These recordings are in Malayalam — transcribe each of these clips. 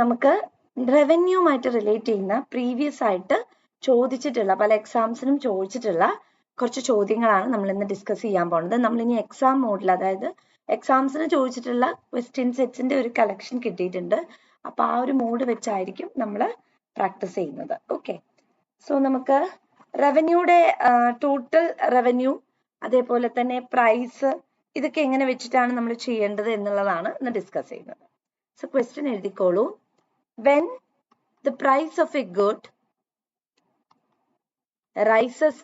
നമുക്ക് റവന്യൂമായിട്ട് റിലേറ്റ് ചെയ്യുന്ന പ്രീവിയസ് ആയിട്ട് ചോദിച്ചിട്ടുള്ള പല എക്സാംസിനും ചോദിച്ചിട്ടുള്ള കുറച്ച് ചോദ്യങ്ങളാണ് നമ്മൾ ഇന്ന് ഡിസ്കസ് ചെയ്യാൻ പോകുന്നത്. നമ്മൾ ഇനി എക്സാം മോഡിൽ, അതായത് എക്സാംസിന് ചോദിച്ചിട്ടുള്ള ക്വസ്റ്റ്യൻ സെറ്റ്സിന്റെ ഒരു കളക്ഷൻ കിട്ടിയിട്ടുണ്ട്. അപ്പൊ ആ ഒരു മോഡ് വെച്ചായിരിക്കും നമ്മൾ പ്രാക്ടീസ് ചെയ്യുന്നത്. ഓക്കെ, സോ നമുക്ക് റവന്യൂയുടെ ടോട്ടൽ റവന്യൂ, അതേപോലെ തന്നെ പ്രൈസ്, ഇതൊക്കെ എങ്ങനെ വെച്ചിട്ടാണ് നമ്മൾ ചെയ്യേണ്ടത് എന്നുള്ളതാണ് ഇന്ന് ഡിസ്കസ് ചെയ്യുന്നത്. സോ ക്വസ്റ്റ്യൻ എഴുതിക്കോളൂ. When the price of a good rises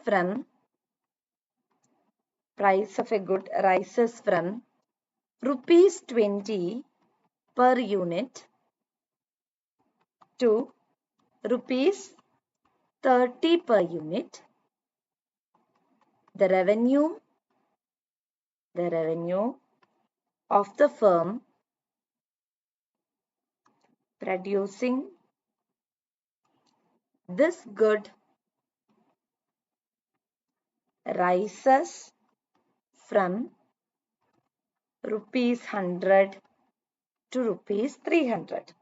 from rupees 20 per unit to rupees 30 per unit, the revenue of the firm producing this good rises from rupees 100 to rupees 300.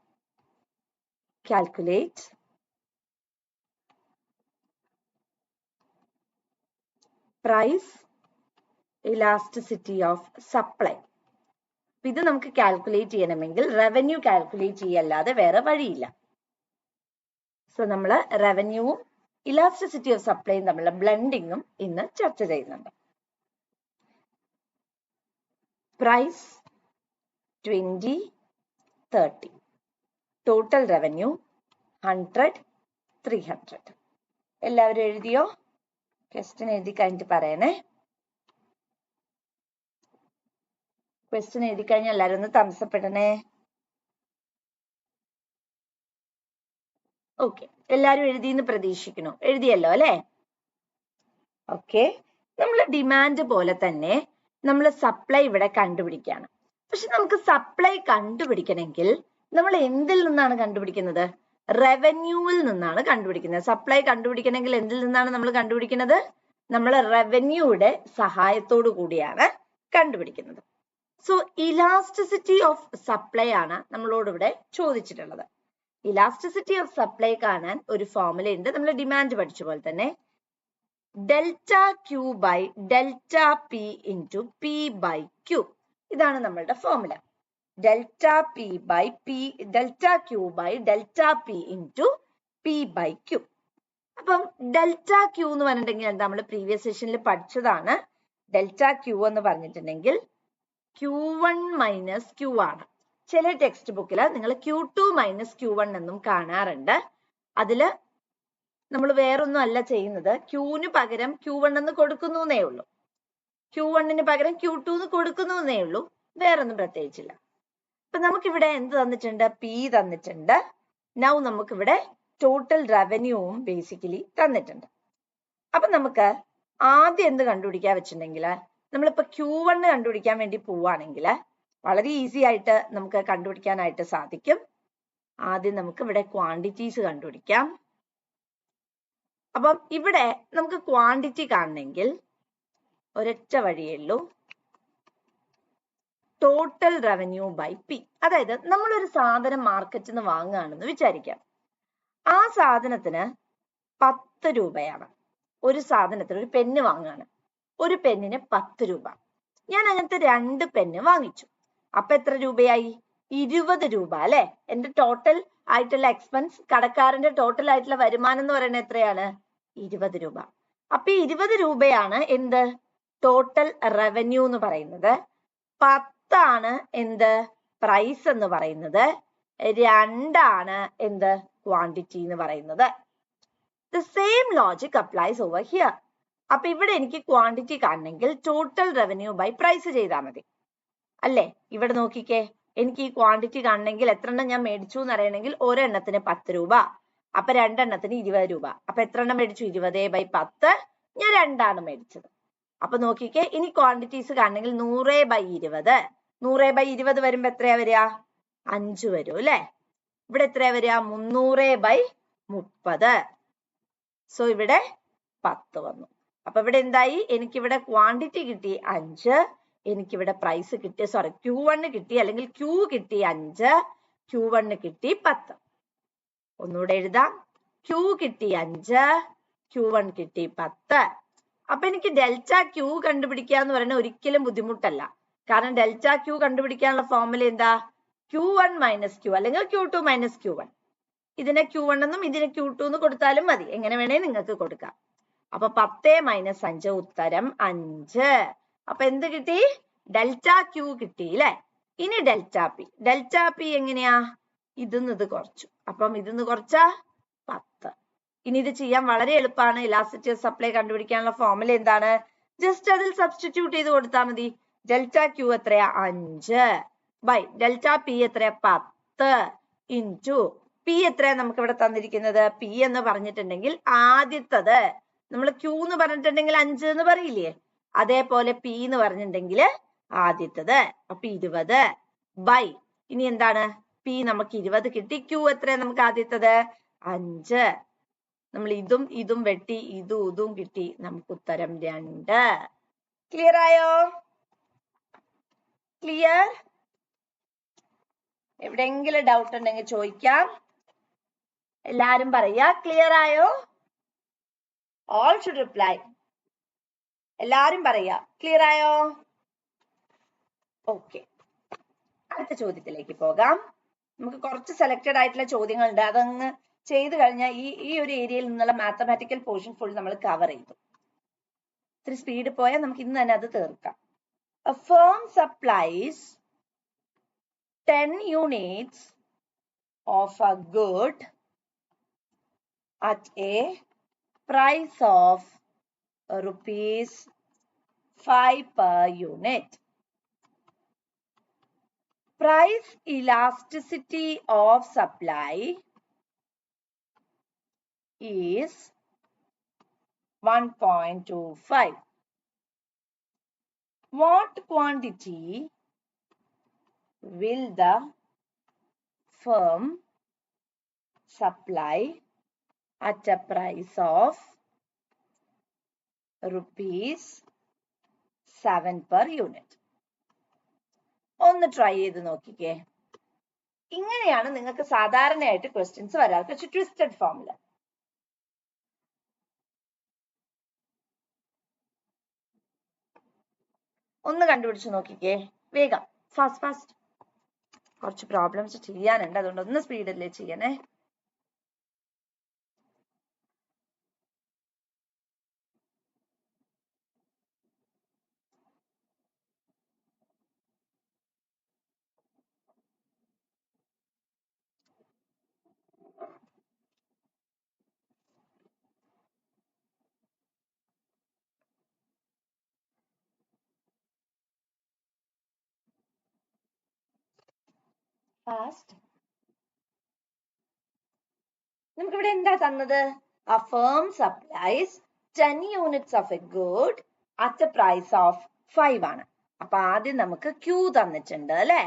Calculate price elasticity of supply. ഇത് നമുക്ക് കാൽക്കുലേറ്റ് ചെയ്യണമെങ്കിൽ റവന്യൂ കാൽക്കുലേറ്റ് ചെയ്യല്ലാതെ വേറെ വഴിയില്ല. സോ നമ്മൾ റവന്യൂവും ഇലാസ്റ്റിസിറ്റി ഓഫ് സപ്ലൈയും തമ്മിലുള്ള ബ്ലെൻഡിങ്ങും ഇന്ന് ചർച്ച ചെയ്യുന്നുണ്ട്. Price 20, 30, total revenue 100, 300. എല്ലാവരും എഴുതിയോ? ക്വസ്റ്റ്യൻ എഴുതി കഴിഞ്ഞിട്ട് പറയണേ. ക്വസ്റ്റ്യൻ എഴുതി കഴിഞ്ഞാൽ എല്ലാവരും ഒന്ന് തംസപ്പ് ഇടണേ. ഓക്കെ, എല്ലാവരും എഴുതിയെന്ന് പ്രതീക്ഷിക്കുന്നു. എഴുതിയല്ലോ അല്ലെ? ഓക്കെ, നമ്മൾ ഡിമാൻഡ് പോലെ തന്നെ നമ്മൾ സപ്ലൈ ഇവിടെ കണ്ടുപിടിക്കുകയാണ്. പക്ഷെ നമുക്ക് സപ്ലൈ കണ്ടുപിടിക്കണമെങ്കിൽ നമ്മൾ എന്തിൽ നിന്നാണ് കണ്ടുപിടിക്കുന്നത്? റവന്യൂവിൽ നിന്നാണ് കണ്ടുപിടിക്കുന്നത്. സപ്ലൈ കണ്ടുപിടിക്കണമെങ്കിൽ എന്തിൽ നിന്നാണ് നമ്മൾ കണ്ടുപിടിക്കുന്നത്? നമ്മൾ റവന്യൂയുടെ സഹായത്തോടു കൂടിയാണ് കണ്ടുപിടിക്കുന്നത്. സോ ഇലാസ്റ്റിസിറ്റി ഓഫ് സപ്ലൈ ആണ് നമ്മളോട് ഇവിടെ ചോദിച്ചിട്ടുള്ളത്. ഇലാസ്റ്റിസിറ്റി ഓഫ് സപ്ലൈ കാണാൻ ഒരു ഫോർമുല ഉണ്ട്. നമ്മൾ ഡിമാൻഡ് പഠിച്ച പോലെ തന്നെ delta Q by delta P into P by Q. ഇതാണ് നമ്മളുടെ formula. Delta P by P, delta Q by delta P into P by Q. അപ്പം ഡെൽറ്റ ക്യൂ എന്ന് പറഞ്ഞിട്ടുണ്ടെങ്കിൽ എന്താ, നമ്മൾ പ്രീവിയസ് സെഷനിൽ പഠിച്ചതാണ്. ഡെൽറ്റ ക്യൂ എന്ന് പറഞ്ഞിട്ടുണ്ടെങ്കിൽ Q1 മൈനസ് ക്യൂ ആണ്. ചില ടെക്സ്റ്റ് ബുക്കിൽ നിങ്ങൾ Q2 മൈനസ് Q1 എന്നും കാണാറുണ്ട്. അതില് നമ്മൾ വേറൊന്നും അല്ല ചെയ്യുന്നത്, ക്യൂന് പകരം Q1 എന്ന് കൊടുക്കുന്നു എന്നേ ഉള്ളൂ. Q1 പകരം Q2 എന്ന് കൊടുക്കുന്നു എന്നേ ഉള്ളൂ, വേറൊന്നും പ്രത്യേകിച്ചില്ല. അപ്പൊ നമുക്കിവിടെ എന്ത് തന്നിട്ടുണ്ട്? P തന്നിട്ടുണ്ട്. നൗ നമുക്കിവിടെ ടോട്ടൽ റവന്യൂവും ബേസിക്കലി തന്നിട്ടുണ്ട്. അപ്പൊ നമുക്ക് ആദ്യം എന്ത് കണ്ടുപിടിക്കാൻ വെച്ചിട്ടുണ്ടെങ്കിൽ, നമ്മളിപ്പോ Q1 കണ്ടുപിടിക്കാൻ വേണ്ടി പോവുകയാണെങ്കിൽ വളരെ ഈസി ആയിട്ട് നമുക്ക് കണ്ടുപിടിക്കാനായിട്ട് സാധിക്കും. ആദ്യം നമുക്ക് ഇവിടെ ക്വാണ്ടിറ്റീസ് കണ്ടുപിടിക്കാം. അപ്പം ഇവിടെ നമുക്ക് ക്വാണ്ടിറ്റി കാണണമെങ്കിൽ ഒരൊറ്റ വഴിയേ ഉള്ളൂ, ടോട്ടൽ റവന്യൂ ബൈ പി. അതായത് നമ്മളൊരു സാധനം മാർക്കറ്റിൽ നിന്ന് വാങ്ങുകയാണെന്ന് വിചാരിക്കാം. ആ സാധനത്തിന് 10 രൂപയാണ്. ഒരു സാധനത്തിന്, ഒരു പെന്ന് വാങ്ങുകയാണ്, ഒരു പെന്നിന് 10 രൂപ. ഞാൻ അങ്ങനത്തെ 2 പെന്ന് വാങ്ങിച്ചു. അപ്പൊ എത്ര രൂപയായി? 20 രൂപ അല്ലെ? എന്റെ ടോട്ടൽ ആയിട്ടുള്ള എക്സ്പെൻസ്, കടക്കാരന്റെ ടോട്ടൽ ആയിട്ടുള്ള വരുമാനം എന്ന് പറയുന്നത് എത്രയാണ്? 20 രൂപ. അപ്പൊ 20 രൂപയാണ് എന്ത്? ടോട്ടൽ റവന്യൂ എന്ന് പറയുന്നത്. 10 ആണ് എന്ത്? പ്രൈസ് എന്ന് പറയുന്നത്. 2 ആണ് എന്ത്? ക്വാണ്ടിറ്റി എന്ന് പറയുന്നത്. The same logic applies over here. അപ്പൊ ഇവിടെ എനിക്ക് ക്വാണ്ടിറ്റി കാണണമെങ്കിൽ ടോട്ടൽ റവന്യൂ ബൈ പ്രൈസ് ചെയ്താൽ മതി അല്ലേ? ഇവിടെ നോക്കിക്കേ, എനിക്ക് ഈ ക്വാണ്ടിറ്റി കാണണമെങ്കിൽ എത്ര എണ്ണം ഞാൻ മേടിച്ചു എന്ന് അറിയണമെങ്കിൽ ഒരെണ്ണത്തിന് 10 രൂപ, അപ്പൊ 2 എണ്ണത്തിന് 20 രൂപ. അപ്പൊ എത്ര എണ്ണം മേടിച്ചു? 20/10. ഞാൻ 2 മേടിച്ചത്. അപ്പൊ നോക്കിക്കേ, ഇനി ക്വാണ്ടിറ്റീസ് കാണണമെങ്കിൽ 100/20. 100/20 വരുമ്പോ എത്രയാ വരിക? 5 വരും അല്ലെ? ഇവിടെ എത്രയാ വരിക? 300/30. സോ ഇവിടെ 10 വന്നു. അപ്പൊ ഇവിടെ എന്തായി? എനിക്കിവിടെ ക്വാണ്ടിറ്റി കിട്ടി 5, എനിക്കിവിടെ പ്രൈസ് കിട്ടി, Q1 കിട്ടി, അല്ലെങ്കിൽ Q കിട്ടി 5, Q1 കിട്ടി 10. ഒന്നുകൂടെ എഴുതാം. Q കിട്ടി 5, Q1 കിട്ടി 10. അപ്പൊ എനിക്ക് ഡെൽറ്റ Q കണ്ടുപിടിക്കുക എന്ന് പറയുന്നത് ഒരിക്കലും ബുദ്ധിമുട്ടല്ല. കാരണം ഡെൽറ്റ Q കണ്ടുപിടിക്കാനുള്ള ഫോർമുല എന്താ? Q1 മൈനസ് Q അല്ലെങ്കിൽ Q2 മൈനസ് Q1. ഇതിനെ Q1 എന്നും ഇതിനെ Q2 എന്ന് കൊടുത്താലും മതി. എങ്ങനെ വേണേ നിങ്ങൾക്ക് കൊടുക്കാം. അപ്പൊ 10 മൈനസ് 5 ഉത്തരം 5. അപ്പൊ എന്ത് കിട്ടി? ഡെൽറ്റ Q കിട്ടി അല്ലെ? ഇനി ഡെൽറ്റ പി. ഡെൽറ്റ പി എങ്ങനെയാ? ഇതിന്ന് ഇത് കുറച്ചു. അപ്പം ഇതിന്ന് കുറച്ച 10. ഇനി ഇത് ചെയ്യാൻ വളരെ എളുപ്പമാണ്. ഇലാസ്റ്റിസിറ്റി ഓഫ് സപ്ലൈ കണ്ടുപിടിക്കാനുള്ള ഫോർമുല എന്താണ്? ജസ്റ്റ് അതിൽ സബ്സ്റ്റിറ്റ്യൂട്ട് ചെയ്ത് കൊടുത്താൽ മതി. ഡെൽറ്റ Q എത്രയാ? 5 ബൈ ഡെൽറ്റ പി എത്രയാ? 10 ഇൻറ്റു പി എത്രയാ നമുക്ക് ഇവിടെ തന്നിരിക്കുന്നത്? പി എന്ന് പറഞ്ഞിട്ടുണ്ടെങ്കിൽ ആദ്യത്തത് നമ്മൾ Q എന്ന് പറഞ്ഞിട്ടുണ്ടെങ്കിൽ 5 എന്ന് പറയില്ലേ, അതേപോലെ പി എന്ന് പറഞ്ഞിട്ടുണ്ടെങ്കിൽ ആദ്യത്തത്. അപ്പൊ 20 ബൈ ഇനി എന്താണ്? പി നമുക്ക് 20 കിട്ടി. Q എത്രയാ നമുക്ക് ആദ്യത്തത്? 5. നമ്മൾ ഇതും ഇതും വെട്ടി ഇതും കിട്ടി. നമുക്ക് ഉത്തരം 2. ക്ലിയർ ആയോ? ക്ലിയർ? എവിടെയെങ്കിലും ഡൗട്ട് ഉണ്ടെങ്കിൽ ചോദിക്കാം. എല്ലാരും പറയാ ക്ലിയർ ആയോ? All should reply. എല്ലാരും പറയാ ക്ലിയർ ആയോ? ഓക്കെ, അടുത്ത ചോദ്യത്തിലേക്ക് പോകാം. നമുക്ക് കുറച്ച് സെലക്ടഡ് ആയിട്ടുള്ള ചോദ്യങ്ങളുണ്ട്. അതങ്ങ് ചെയ്തു കഴിഞ്ഞാൽ ഈ ഒരു ഏരിയയിൽ നിന്നുള്ള മാത്തമാറ്റിക്കൽ പോർഷൻ ഫുൾ നമ്മൾ കവർ ചെയ്തു. ഇത്തിരി സ്പീഡ് പോയാൽ നമുക്ക് ഇന്ന് തന്നെ അത് തീർക്കാം. A firm supplies 10 units of a good at a price of rupees 5 per unit. Price elasticity of supply is 1.25. What quantity will the firm supply at a price of rupees 7 per unit? ഒന്ന് ട്രൈ ചെയ്ത് നോക്കിക്കേ. ഇങ്ങനെയാണ് നിങ്ങൾക്ക് സാധാരണയായിട്ട് ക്വസ്റ്റ്യൻസ് വരാറ്. കുറച്ച് ട്വിസ്റ്റഡ് ഫോർമുല. ഒന്ന് കണ്ടുപിടിച്ച് നോക്കിക്കേ വേഗം. ഫാസ്റ്റ്. കുറച്ച് പ്രോബ്ലംസ് ചെയ്യാനുണ്ട്, അതുകൊണ്ട് ഒന്ന് സ്പീഡിലേ ചെയ്യണേ. ഫാസ്റ്റ്. നമുക്ക് ഇവിടെ എന്താ തന്നത്? A firm supplies 10 units of a good at a price of 5 ആണ്. അപ്പൊ ആദ്യം നമുക്ക് Q തന്നിട്ടുണ്ട് അല്ലെ?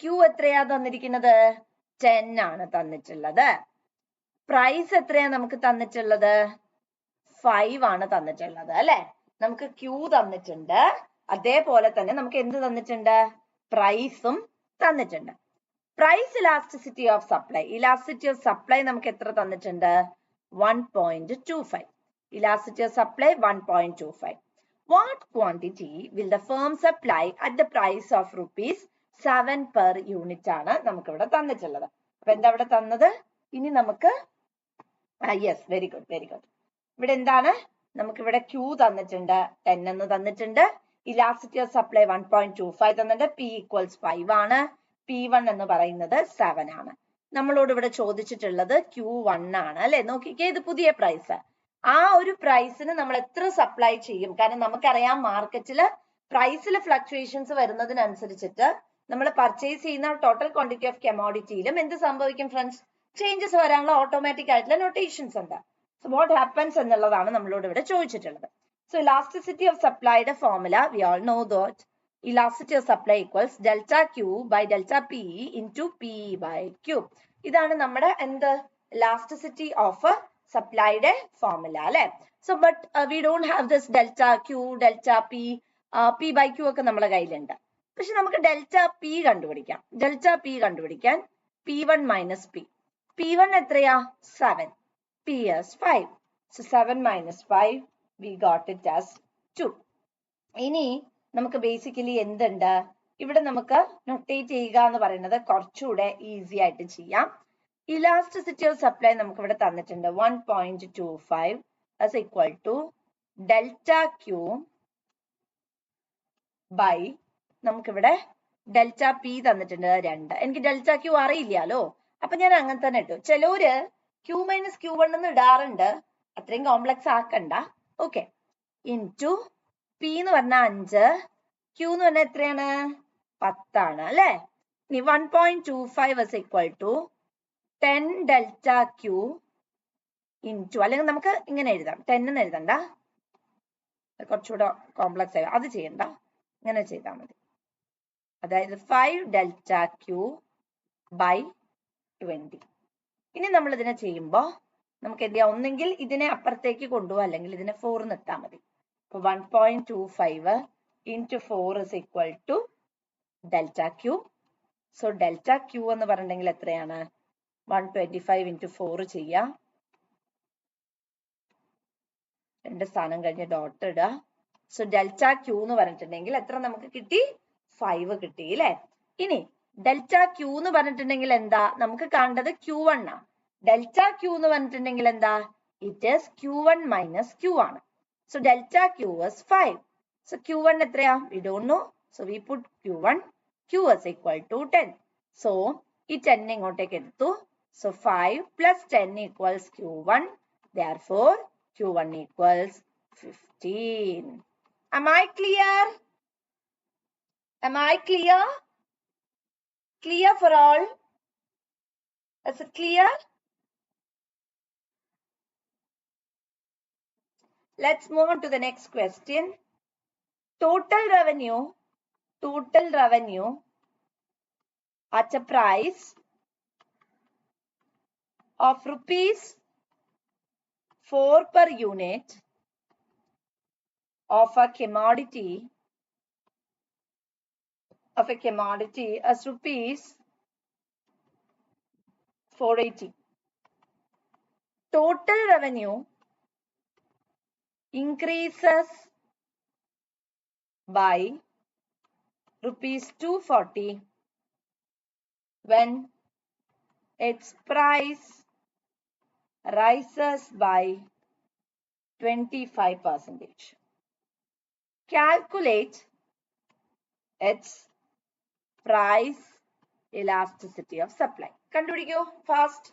Q എത്രയാ തന്നിരിക്കുന്നത്? 10 ആണ് തന്നിട്ടുള്ളത്. പ്രൈസ് എത്രയാ നമുക്ക് തന്നിട്ടുള്ളത്? 5 ആണ് തന്നിട്ടുള്ളത് അല്ലെ? നമുക്ക് Q തന്നിട്ടുണ്ട്, അതേപോലെ തന്നെ നമുക്ക് എന്ത് തന്നിട്ടുണ്ട്? പ്രൈസും തന്നിട്ടുണ്ട്. Price elasticity of supply. Elasticity of supply നമുക്ക് എത്ര തന്നിട്ടുണ്ട്? 1.25. Elasticity of supply 1.25. What quantity will the firm supply at the price of rupees 7 per unit ആണ് നമുക്ക് ഇവിടെ തന്നിട്ടുള്ളത്. അപ്പൊ എന്താ ഇവിടെ തന്നത്? ഇനി നമുക്ക് യെസ്, വെരി ഗുഡ്. ഇവിടെ എന്താണ്? നമുക്ക് ഇവിടെ Q തന്നിട്ടുണ്ട്, 10 എന്ന് തന്നിട്ടുണ്ട്. ഇലാസ്റ്റിസിറ്റി ഓഫ് സപ്ലൈ 1.25 തന്നിട്ടുണ്ട്. P equals 5 ആണ്. P1 എന്ന് പറയുന്നത് 7 ആണ്. നമ്മളോട് ഇവിടെ ചോദിച്ചിട്ടുള്ളത് Q1 ആണ് അല്ലെ? നോക്കിക്കേ, ഇത് പുതിയ പ്രൈസ്. ആ ഒരു പ്രൈസിന് നമ്മൾ എത്ര സപ്ലൈ ചെയ്യും? കാരണം നമുക്കറിയാം മാർക്കറ്റില് പ്രൈസിൽ ഫ്ലക്ച്വേഷൻസ് വരുന്നതിനനുസരിച്ചിട്ട് നമ്മൾ പർച്ചേസ് ചെയ്യുന്ന ടോട്ടൽ ക്വാണ്ടിറ്റി ഓഫ് കമോഡിറ്റിയിലും എന്ത് സംഭവിക്കും ഫ്രണ്ട്സ്? ചേഞ്ചസ് വരാനുള്ള ഓട്ടോമാറ്റിക് ആയിട്ടുള്ള നൊട്ടേഷൻസ് ഉണ്ട്. സോ വാട്ട് ഹാപ്പൻസ് എന്നുള്ളതാണ് നമ്മളോട് ഇവിടെ ചോദിച്ചിട്ടുള്ളത്. സോ ഇലാസ്റ്റിസിറ്റി ഓഫ് സപ്ലൈയുടെ formula we all know that elasticity of supply equals delta Q by delta P into P by Q. ഇതാണ് നമ്മുടെ എന്ത്? elasticity of സപ്ലൈയുടെ ഫോർമുല അല്ലെ? So but we don't have this delta Q, delta P, P by Q ഒക്കെ നമ്മുടെ കയ്യിലുണ്ട്. പക്ഷെ നമുക്ക് ഡെൽറ്റ P കണ്ടുപിടിക്കാം. ഡെൽറ്റ P കണ്ടുപിടിക്കാൻ P1 minus P. P1 എത്രയാ 7. P is 5. So 7 minus 5, we got it as 2. ഇനി നമുക്ക് ബേസിക്കലി എന്തുണ്ട് ഇവിടെ നമുക്ക് നൊട്ടേറ്റ് ചെയ്യുക എന്ന് പറയുന്നത് കുറച്ചുകൂടെ ഈസി ആയിട്ട് ചെയ്യാം. ഇലാസ്റ്റിസിറ്റി ഓഫ് സപ്ലൈ നമുക്ക് ഇവിടെ തന്നിട്ടുണ്ട് 1.25 as equal to delta Q by നമുക്കിവിടെ ഡെൽറ്റ പി തന്നിട്ടുണ്ട് 2. എനിക്ക് ഡെൽറ്റ ക്യൂ അറിയില്ലല്ലോ, അപ്പൊ ഞാൻ അങ്ങനെ തന്നെ ഇട്ടു. ചിലര് ക്യൂ മൈനസ് ക്യൂ വൺ എന്ന് ഇടാറുണ്ട്, അത്രയും കോംപ്ലക്സ് ആക്കണ്ട. ഓക്കെ, ഇൻറ്റു പി എന്ന് പറഞ്ഞാൽ 5, ക്യൂ എന്ന് പറഞ്ഞാൽ എത്രയാണ് 10 അല്ലെ. ഇനി 1.25 is equal to 10 delta Q into, അല്ലെങ്കിൽ നമുക്ക് ഇങ്ങനെ എഴുതാം, 10 എന്ന് എഴുതണ്ട, കുറച്ചുകൂടെ കോംപ്ലക്സ് ആയി, അത് ചെയ്യണ്ട, ഇങ്ങനെ ചെയ്താൽ മതി. അതായത് 5 ഡെൽറ്റ ക്യൂ ബൈ 20. ഇനി നമ്മൾ ഇതിനെ ചെയ്യുമ്പോൾ നമുക്ക് എന്ത് ചെയ്യാം, ഒന്നെങ്കിൽ ഇതിനെ അപ്പുറത്തേക്ക് കൊണ്ടുപോകാം, അല്ലെങ്കിൽ ഇതിനെ 4 നിട്ടാൽ മതി. അപ്പൊ 1.25 into 4 is equal to delta Q. So delta Q എന്ന് പറഞ്ഞിട്ടുണ്ടെങ്കിൽ എത്രയാണ് 125 ഇൻറ്റു 4 ചെയ്യാം, 2 സ്ഥാനം കഴിഞ്ഞ് ഡോട്ട് ഇടുക. സോ ഡെൽറ്റ ക്യൂ എന്ന് പറഞ്ഞിട്ടുണ്ടെങ്കിൽ എത്ര നമുക്ക് കിട്ടി 5 കിട്ടി അല്ലെ. ഇനി ഡെൽറ്റ ക്യൂ എന്ന് പറഞ്ഞിട്ടുണ്ടെങ്കിൽ എന്താ നമുക്ക് കാണേണ്ടത് Q1 ആണ്. ഡെൽറ്റ ക്യൂ എന്ന് പറഞ്ഞിട്ടുണ്ടെങ്കിൽ എന്താ, it is Q1 minus Q ആണ്. So delta Q is 5. So Q1 എത്രയാ, we don't know, so we put Q1, Q is equal to 10. So ഈ 10 ഇങ്ങോട്ടേക്ക് എടുത്തു. So 5 plus 10 equals Q1, therefore Q1 equals 15. Am I clear? Am I clear? Clear for all? Is it clear? Let's move on to the next question. Total revenue at a price of rupees 4 per unit of a commodity as rupees 480. Total revenue increases by rupees 240 when its price rises by 25%. Calculate its price elasticity of supply. കണ്ടുപിടിക്കൂ ഫാസ്റ്റ്.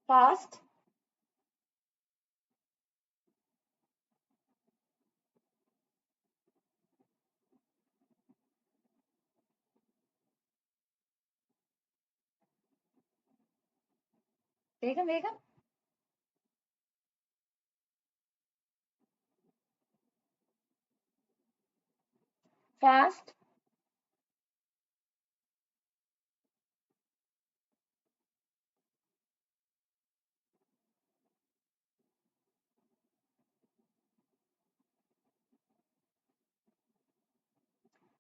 Fast. വേഗം വേഗം. Fast.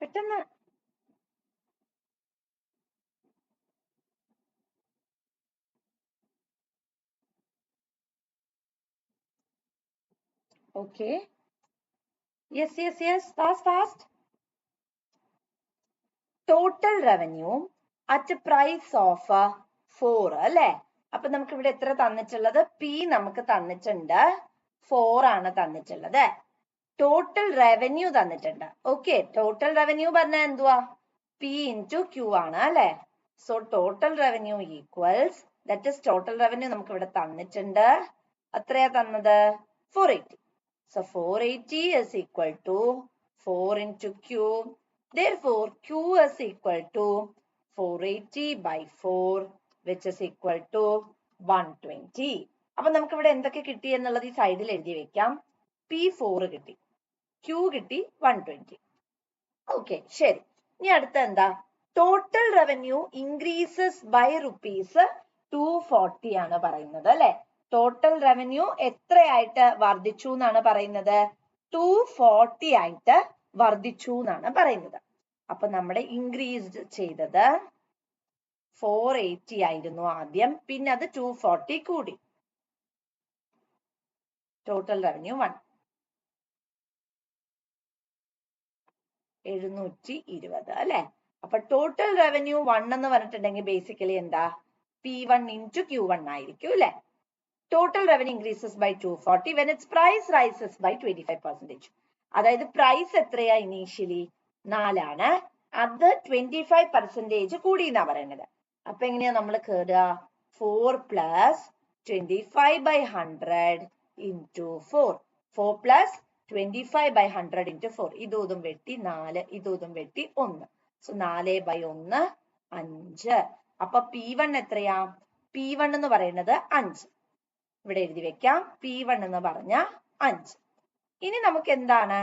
പെട്ടെന്ന്. Okay. Yes. Fast. Total revenue at a price of 4 അല്ലെ. അപ്പൊ നമുക്ക് ഇവിടെ എത്ര തന്നിട്ടുള്ളത്, P നമുക്ക് തന്നിട്ടുണ്ട് 4 ആണ് തന്നിട്ടുള്ളത്. ടോട്ടൽ റവന്യൂ തന്നിട്ടുണ്ട്. ഓക്കെ, ടോട്ടൽ റവന്യൂ പറഞ്ഞാൽ എന്തുവാ, P ഇൻറ്റു Q ആണ് അല്ലെ. So total revenue equals, that is total revenue നമുക്ക് ഇവിടെ തന്നിട്ടുണ്ട്. എത്രയാ തന്നത് 480. So 480 is equal to 4 into Q. Therefore, Q is equal to 480 by 4, which is equal to 120. അപ്പൊ നമുക്ക് ഇവിടെ എന്തൊക്കെ കിട്ടി എന്നുള്ളത് ഈ സൈഡിൽ എഴുതി വെക്കാം. P4 കിട്ടി, Q കിട്ടി 120. ഓക്കെ, ശരി. ഇനി അടുത്ത എന്താ? ടോട്ടൽ റവന്യൂ ഇൻക്രീസസ് ബൈ ₹240 ആണ് പറയുന്നത് അല്ലെ. ടോട്ടൽ റവന്യൂ എത്രയായിട്ട് വർദ്ധിച്ചു എന്നാണ് പറയുന്നത്? 240 ആയിട്ട് വർദ്ധിച്ചു എന്നാണ് പറയുന്നത്. അപ്പൊ നമ്മുടെ ഇൻക്രീസ് ചെയ്തത് 480 ആയിരുന്നു ആദ്യം, പിന്നെ അത് 240 കൂടി. ടോട്ടൽ റവന്യൂ 720 അല്ലെ. അപ്പൊ ടോട്ടൽ റവന്യൂ 1 എന്ന് പറഞ്ഞിട്ടുണ്ടെങ്കിൽ ബേസിക്കലി എന്താ? P1 into Q1 ആയിരിക്കും അല്ലെ. Total revenue increases by 240 when its price rises by 25%. അതായത് പ്രൈസ് എത്രയാ ഇനീഷ്യലി? 4 ആണ്, അത് 25% കൂടി എന്നാ പറയുന്നത്. അപ്പൊ എങ്ങനെയാ നമ്മൾ കേറുക? 4 plus 25 by 100 into 4. 4 plus 25 by 100 into 4. ഇതും വെട്ടി 4, ഇതും വെട്ടി 1. So 4 by 1 5. അപ്പൊ P1 എത്രയാ? P1 എന്ന് പറയുന്നത് 5. ഇവിടെ എഴുതി വെക്കാം. P1 എന്ന് പറഞ്ഞ 5. ഇനി നമുക്ക് എന്താണ്?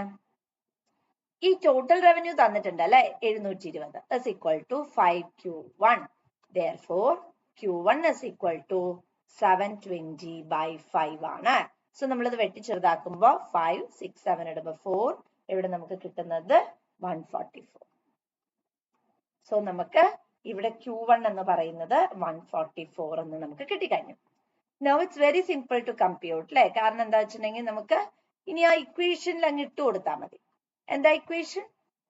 ഈ ടോട്ടൽ റവന്യൂ തന്നിട്ടുണ്ട് അല്ലെ, 720 is equal to 5Q1. Therefore, Q1 is equal to 720 by 5 ആണ്. സോ നമ്മളിത് വെട്ടി ചെറുതാക്കുമ്പോ 5, 6, 7 ഇടുമ്പോ 4. ഇവിടെ നമുക്ക് കിട്ടുന്നത് 144. സോ നമുക്ക് ഇവിടെ Q1 എന്ന് പറയുന്നത് 144 എന്ന് നമുക്ക് കിട്ടിക്കഴിഞ്ഞു. Now it's very simple to compute അല്ലെ. കാരണം എന്താ വെച്ചിട്ടുണ്ടെങ്കിൽ നമുക്ക് ഇനി ആ ഇക്വേഷനിൽ അങ്ങ് ഇട്ട് കൊടുത്താൽ മതി. എന്താ equation?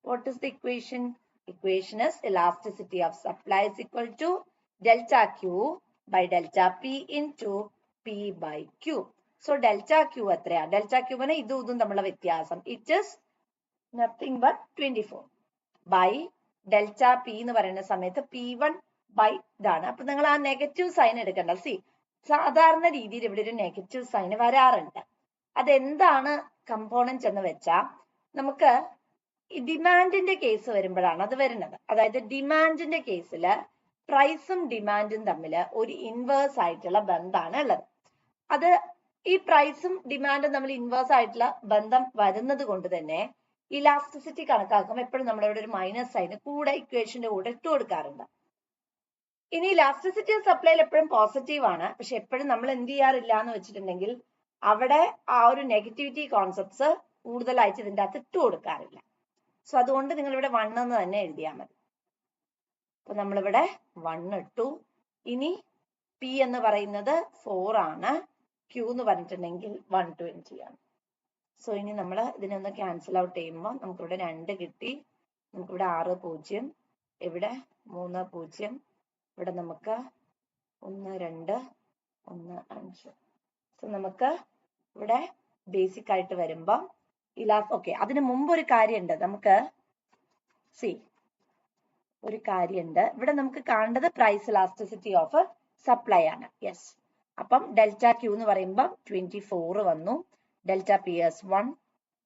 What is the equation? Equation is elasticity of supply is equal to delta Q by delta P into P by Q. So delta Q എത്രയാ? Delta Q ന് ഇതും തമ്മിലുള്ള വ്യത്യാസം. It is nothing but 24 by delta P എന്ന് പറയുന്ന സമയത്ത് P1 by ഇതാണ്. അപ്പൊ നിങ്ങൾ ആ നെഗറ്റീവ് സൈൻ എടുക്കണ്ട. സി, സാധാരണ രീതിയിൽ ഇവിടെ ഒരു നെഗറ്റീവ് സൈൻ വരാറുണ്ട്. അതെന്താണ് കമ്പോണന്റ് എന്ന് വെച്ചാൽ നമുക്ക് ഈ ഡിമാൻഡിന്റെ കേസ് വരുമ്പോഴാണ് അത് വരുന്നത്. അതായത് ഡിമാൻഡിന്റെ കേസിൽ പ്രൈസും ഡിമാൻഡും തമ്മിൽ ഒരു ഇൻവേഴ്സ് ആയിട്ടുള്ള ബന്ധമാണ് ഉള്ളത്. അത് ഈ പ്രൈസും ഡിമാൻഡും തമ്മിൽ ഇൻവേഴ്സ് ആയിട്ടുള്ള ബന്ധം വരുന്നത് കൊണ്ട് തന്നെ ഇലാസ്റ്റിസിറ്റി കണക്കാക്കുമ്പോൾ എപ്പോഴും നമ്മളിവിടെ ഒരു മൈനസ് സൈൻ കൂടെ ഇക്വേഷന്റെ കൂടെ ഇട്ട് കൊടുക്കാറുണ്ട്. ഇനി ഇലാസ്റ്റിസിറ്റി ഓഫ് സപ്ലൈയിൽ എപ്പോഴും പോസിറ്റീവ് ആണ്, പക്ഷെ എപ്പോഴും നമ്മൾ എന്ത് ചെയ്യാറില്ല എന്ന് വെച്ചിട്ടുണ്ടെങ്കിൽ അവിടെ ആ ഒരു നെഗറ്റിവിറ്റി കോൺസെപ്റ്റ്സ് കൂടുതലായിട്ട് ഇതിന്റെ അകത്ത് ഇട്ട് കൊടുക്കാറില്ല. സോ അതുകൊണ്ട് നിങ്ങൾ ഇവിടെ 1 എന്ന് തന്നെ എഴുതിയാൽ മതി. അപ്പൊ നമ്മളിവിടെ 1 ഇട്ടു. ഇനി P എന്ന് പറയുന്നത് 4 ആണ്, Q എന്ന് പറഞ്ഞിട്ടുണ്ടെങ്കിൽ 120 ആണ്. സോ ഇനി നമ്മൾ ഇതിനൊന്ന് ക്യാൻസൽ ഔട്ട് ചെയ്യുമ്പോൾ നമുക്കിവിടെ 2 കിട്ടി, നമുക്കിവിടെ 6 0, ഇവിടെ 3 0, ഇവിടെ നമുക്ക് 1 2 1 5. സോ നമുക്ക് ഇവിടെ ബേസിക് ആയിട്ട് വരുമ്പോ ഓക്കെ, അതിന് മുമ്പ് ഒരു കാര്യമുണ്ട്. നമുക്ക് ഒരു കാര്യമുണ്ട് ഇവിടെ. നമുക്ക് കാണേണ്ടത് പ്രൈസ് ഇലാസ്റ്റിസിറ്റി ഓഫ് സപ്ലൈ ആണ്. യെസ്, അപ്പം ഡെൽറ്റ ക്യൂ എന്ന് പറയുമ്പോൾ 24 വന്നു. Delta P is 1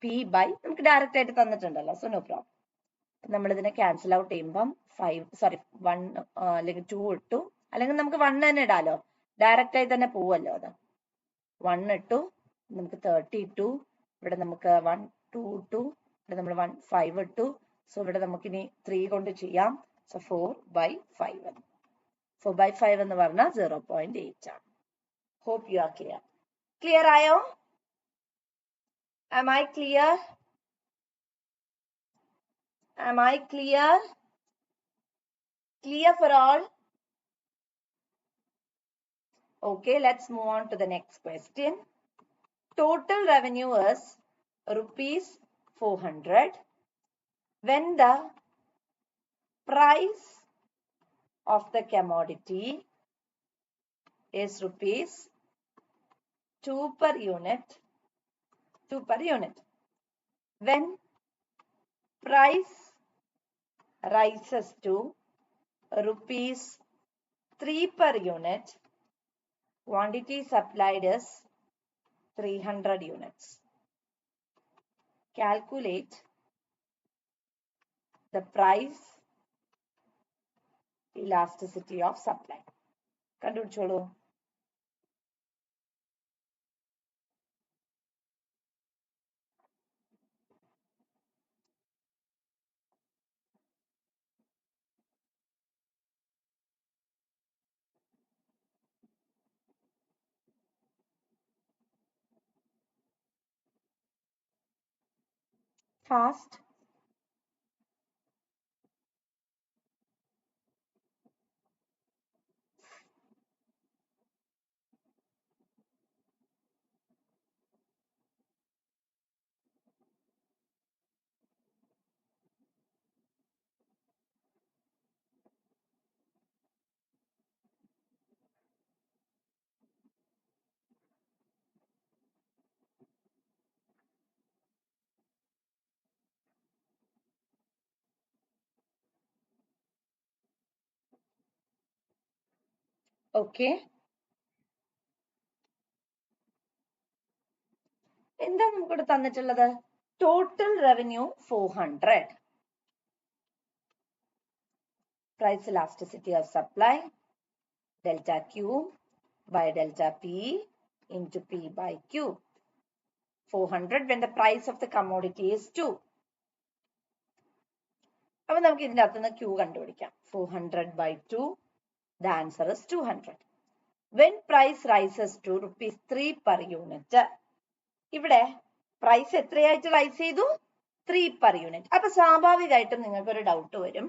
P by നമുക്ക് ഡയറക്റ്റ് ആയിട്ട് തന്നിട്ടുണ്ടല്ലോ. So no problem. നമ്മൾ ഇതിനെ ക്യാൻസൽ ഔട്ട് ചെയ്യുമ്പം 1 അല്ലെങ്കിൽ 2 ഇട്ടു, അല്ലെങ്കിൽ നമുക്ക് 1 തന്നെ ഇടാലോ, ഡയറക്റ്റ് ആയി തന്നെ പോവല്ലോ. അത് 1 ഇട്ടു, നമുക്ക് 30 ഇട്ടു, ഇവിടെ നമുക്ക് 1 2 ഇട്ടു, ഇവിടെ നമ്മൾ 1 5 ഇട്ടു. സോ ഇവിടെ നമുക്ക് ഇനി 3 കൊണ്ട് ചെയ്യാം. So 4 by 5. 4 by 5 എന്ന് പറഞ്ഞാൽ 0.8 ആണ്. Hope you are clear. Clear ആയോ? Am I clear? Am I clear? Clear for all? Okay, let's move on to the next question. Total revenue is ₹400 when the price of the commodity is ₹2 per unit. When price rises to ₹3 per unit, quantity supplied is 300 units. Calculate the price elasticity of supply. കണ്ടുപിടിച്ചോളൂ. Fast. Okay. എന്താ നമുക്കിവിടെ തന്നിട്ടുള്ളത്? Total revenue 400. Price elasticity of supply delta Q by delta P into P by Q. 400 when the price of the commodity is 2. അപ്പോൾ നമുക്ക് ഇതിന്റെ അകത്ത് നിന്ന് Q കണ്ടുപിടിക്കാം. 400 by 2. The answer is 200. When price rises to rupees 3 per unit. ഇവിടെ പ്രൈസ് എത്രയായിട്ട് റൈസ് ചെയ്തു? 3 per unit. അപ്പൊ സ്വാഭാവികമായിട്ടും നിങ്ങൾക്ക് ഒരു ഡൗട്ട് വരും,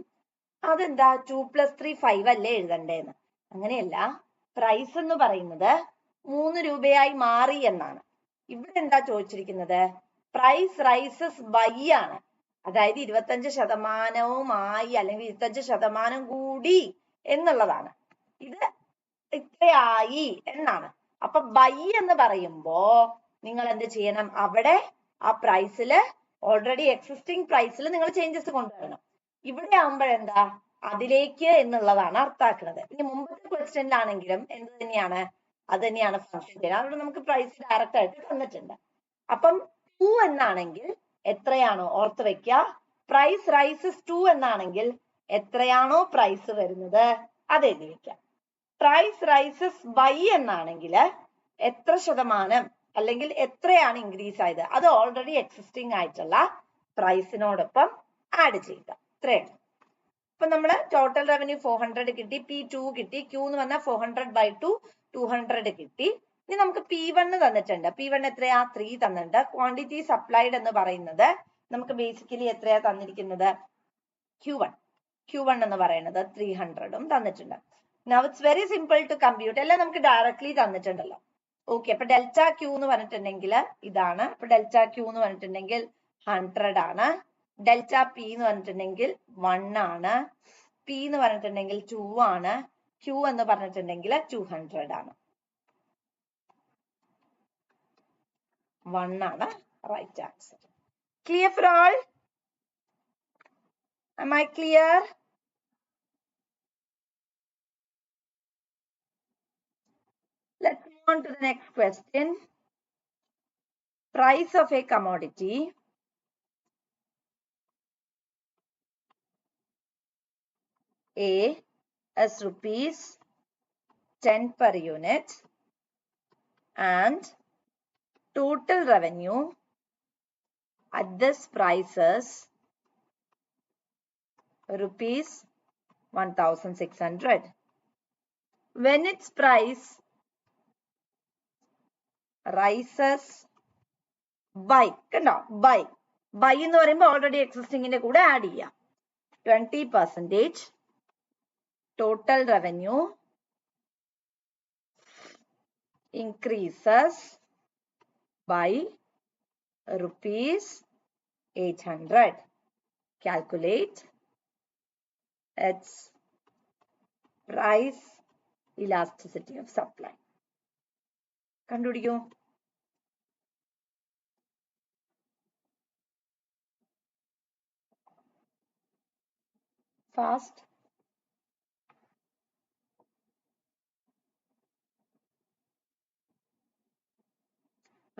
അതെന്താ 2 + 3 5 അല്ലേ എഴുതണ്ടേന്ന്? അങ്ങനെയല്ല, പ്രൈസ് എന്ന് പറയുന്നത് 3 രൂപയായി മാറി എന്നാണ്. ഇവിടെ എന്താ ചോദിച്ചിരിക്കുന്നത്? പ്രൈസ് റൈസസ് ബൈ ആണ്. അതായത് 25% അല്ലെങ്കിൽ 25% കൂടി എന്നുള്ളതാണ്. ഇത് ഇത്രയായി എന്നാണ്. അപ്പൊ ബൈ എന്ന് പറയുമ്പോ നിങ്ങൾ എന്ത് ചെയ്യണം? അവിടെ ആ പ്രൈസില് ഓൾറെഡി എക്സിസ്റ്റിംഗ് പ്രൈസിൽ നിങ്ങൾ ചേഞ്ചസ് കൊണ്ടുവരണം. ഇവിടെ ആകുമ്പോഴെന്താ അതിലേക്ക് എന്നുള്ളതാണ് അർത്ഥാക്കുന്നത്. ഇനി മുമ്പത്തെ ക്വസ്റ്റ്യനിലാണെങ്കിലും എന്ത് തന്നെയാണ്? അത് തന്നെയാണ് ഫംഗ്ഷൻ ചെയ്യുന്നത്. അവിടെ നമുക്ക് പ്രൈസ് ഡയറക്റ്റ് ആയിട്ട് തന്നിട്ടുണ്ട്. അപ്പം 2 എന്നാണെങ്കിൽ എത്രയാണോ ഓർത്ത് വെക്കുക, പ്രൈസ് റൈസസ് 2 എന്നാണെങ്കിൽ എത്രയാണോ പ്രൈസ് വരുന്നത് അത് എഴുതി വെക്കാം. പ്രൈസ് റൈസസ് ബൈ എന്നാണെങ്കിൽ എത്ര ശതമാനം അല്ലെങ്കിൽ എത്രയാണ് ഇൻക്രീസ് ആയത് അത് ഓൾറെഡി എക്സിസ്റ്റിംഗ് ആയിട്ടുള്ള പ്രൈസിനോടൊപ്പം ആഡ് ചെയ്യുക. ഇത്രയാണ്. അപ്പൊ നമ്മള് ടോട്ടൽ റവന്യൂ 400 കിട്ടി, P2 കിട്ടി, Q എന്ന് പറഞ്ഞാൽ 400 by 2 200 കിട്ടി. ഇനി നമുക്ക് P1 തന്നിട്ടുണ്ട്. P1 എത്രയാ? 3 തന്നിട്ടുണ്ട്. ക്വാണ്ടിറ്റി സപ്ലൈഡ് എന്ന് പറയുന്നത് നമുക്ക് ബേസിക്കലി എത്രയാ തന്നിരിക്കുന്നത്? Q1 എന്ന് പറയുന്നത് 300 തന്നിട്ടുണ്ട്. Now it's very simple to compute. എല്ലാം നമുക്ക് ഡയറക്ട്ലി തന്നിട്ടുണ്ടല്ലോ. ഓക്കെ, അപ്പൊ ഡെൽറ്റ Q എന്ന് പറഞ്ഞിട്ടുണ്ടെങ്കിൽ ഇതാണ്. അപ്പൊ ഡെൽറ്റ Q എന്ന് പറഞ്ഞിട്ടുണ്ടെങ്കിൽ 100 ആണ്. ഡെൽറ്റ P എന്ന് പറഞ്ഞിട്ടുണ്ടെങ്കിൽ 1 ആണ്. P എന്ന് പറഞ്ഞിട്ടുണ്ടെങ്കിൽ 2 ആണ്. Q എന്ന് പറഞ്ഞിട്ടുണ്ടെങ്കിൽ 200 ആണ്. 1 ആണ് right answer. Clear for all? Am I clear? Let's move on to the next question. Price of a commodity A as rupees 10 per unit and total revenue at this price is rupees 1600. When its price rises by, കണ്ടോ, by എന്ന് പറയുമ്പോൾ ഓൾറെഡി എക്സിസ്റ്റിംഗിന്റെ കൂടെ ആഡ് ചെയ്യാം. 20% total revenue increases by rupees 800. Calculate its price elasticity of supply. കണ്ടുപിടിക്കൂ. Fast.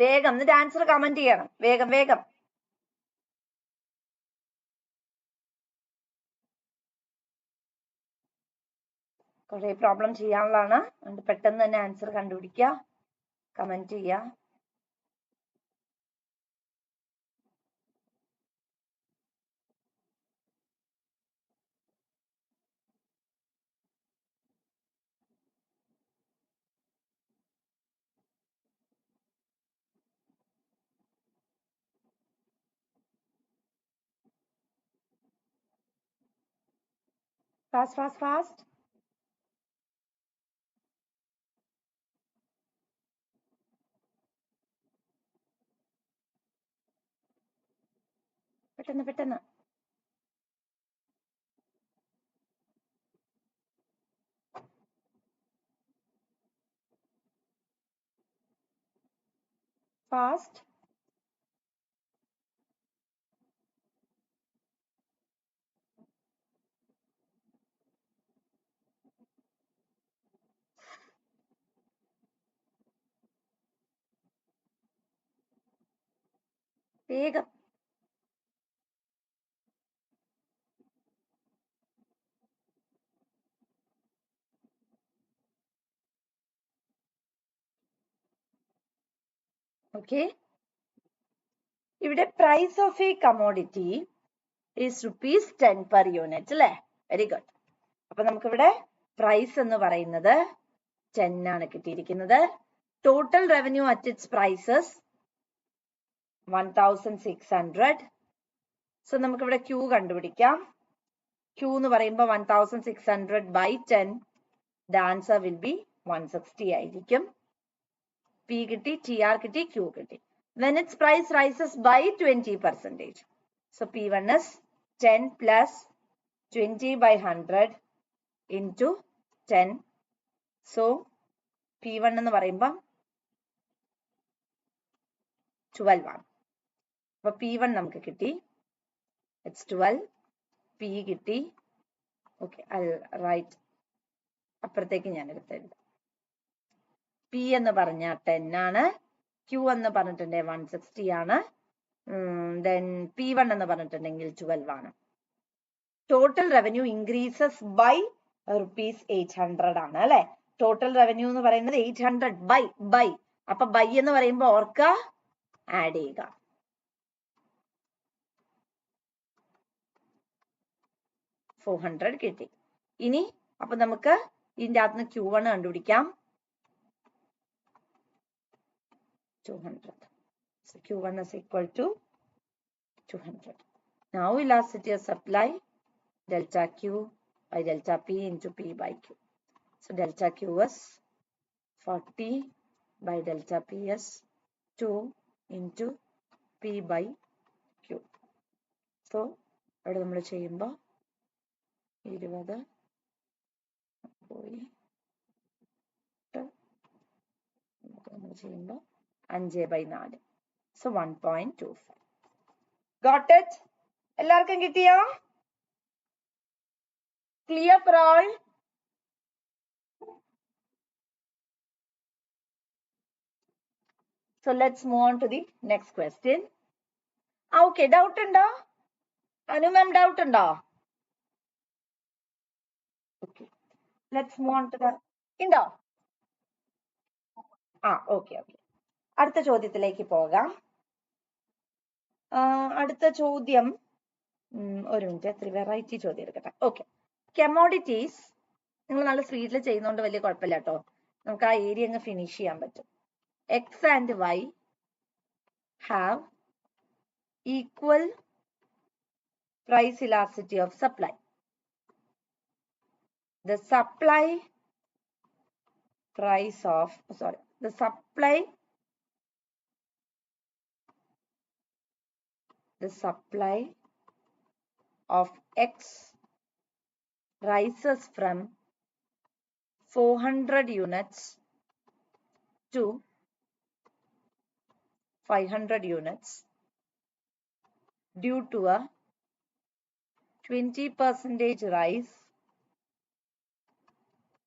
വേഗം എന്നിട്ട് ആൻസർ കമന്റ് ചെയ്യണം. വേഗം വേഗം. കുറെ പ്രോബ്ലം ചെയ്യാനുള്ളതാണ്. അതുകൊണ്ട് പെട്ടെന്ന് തന്നെ ആൻസർ കണ്ടുപിടിക്കുക, കമന്റ് ചെയ്യുക. Fast, fast, fast. പെട്ടെന്ന് പെട്ടെന്ന്. Fast. വേഗം. ഓക്കെ. ഇവിടെ price of a commodity is ₹10 per unit അല്ലേ? Very good. അപ്പൊ നമുക്കിവിടെ പ്രൈസ് എന്ന് പറയുന്നത് 10 ആണ് കിട്ടിയിരിക്കുന്നത്. Total revenue at its prices 1600. So നമുക്കിവിടെ ക്യൂ കണ്ടുപിടിക്കാം. ക്യൂ എന്ന് പറയുമ്പോൾ 1600 by 10, the answer will be 160 ആയിരിക്കും. പി കിട്ടി, ടി ആർ കിട്ടി, ക്യൂ കിട്ടി. When its price rises by 20%. So P1 is 10 plus 20 by 100 into 10. So P1 എന്ന് പറയുമ്പോൾ 12 ആണ്. അപ്പൊ P1 നമുക്ക് കിട്ടി. It's 12. P കിട്ടി. Okay, right. അപ്പുറത്തേക്ക് ഞാൻ എടുത്തെഴുതാം. P എന്ന് പറഞ്ഞ 10 ആണ്. Q എന്ന് പറഞ്ഞിട്ടുണ്ടെങ്കിൽ 160 ആണ്. Then P1 എന്ന് പറഞ്ഞിട്ടുണ്ടെങ്കിൽ 12 ആണ്. ടോട്ടൽ റവന്യൂ ഇൻക്രീസസ് ബൈ ₹800 ആണ് അല്ലെ? ടോട്ടൽ റവന്യൂ എന്ന് പറയുന്നത് 800 ബൈ. അപ്പൊ ബൈ എന്ന് പറയുമ്പോ ഓർക്ക ആഡ് ചെയ്യുക. $400 കിട്ടി. ഇനി അപ്പൊ നമുക്ക് ഇതിന്റെ അകത്ത് നിന്ന് Q1 കണ്ടുപിടിക്കാം. 200. So Q1 is equal to 200. Now elasticity of supply delta Q by delta P into P by Q. So delta Q is 40 by delta P is 2 into P by Q. So ഇവിടെ നമ്മൾ ചെയ്യുമ്പോൾ 20 പോയി നമ്മൾ ചെയ്യുമ്പോൾ 5/4. So 1.25. Got it? എല്ലാവർക്കും കിട്ടിയോ? Clear for all? So let's move on to the next question. Okay, doubt ഉണ്ടോ? അനു മാം ഡൗട്ട് ഉണ്ടോ? Okay, let's move on to the ഉണ്ടോ? ഓക്കെ. അടുത്ത ചോദ്യത്തിലേക്ക് പോകാം. അടുത്ത ചോദ്യം ഒരു മിനിറ്റ്, എത്ര വെറൈറ്റി ചോദ്യം എടുക്കട്ടെ. ഓക്കെ, കമോഡിറ്റീസ് നിങ്ങൾ നല്ല സ്പീഡിൽ ചെയ്യുന്നതുകൊണ്ട് വലിയ കുഴപ്പമില്ല കേട്ടോ. നമുക്ക് ആ ഏരിയ അങ്ങ് ഫിനിഷ് ചെയ്യാൻ പറ്റും. X and Y have equal price elasticity of supply. The supply of X rises from 400 units to 500 units due to a 20% rise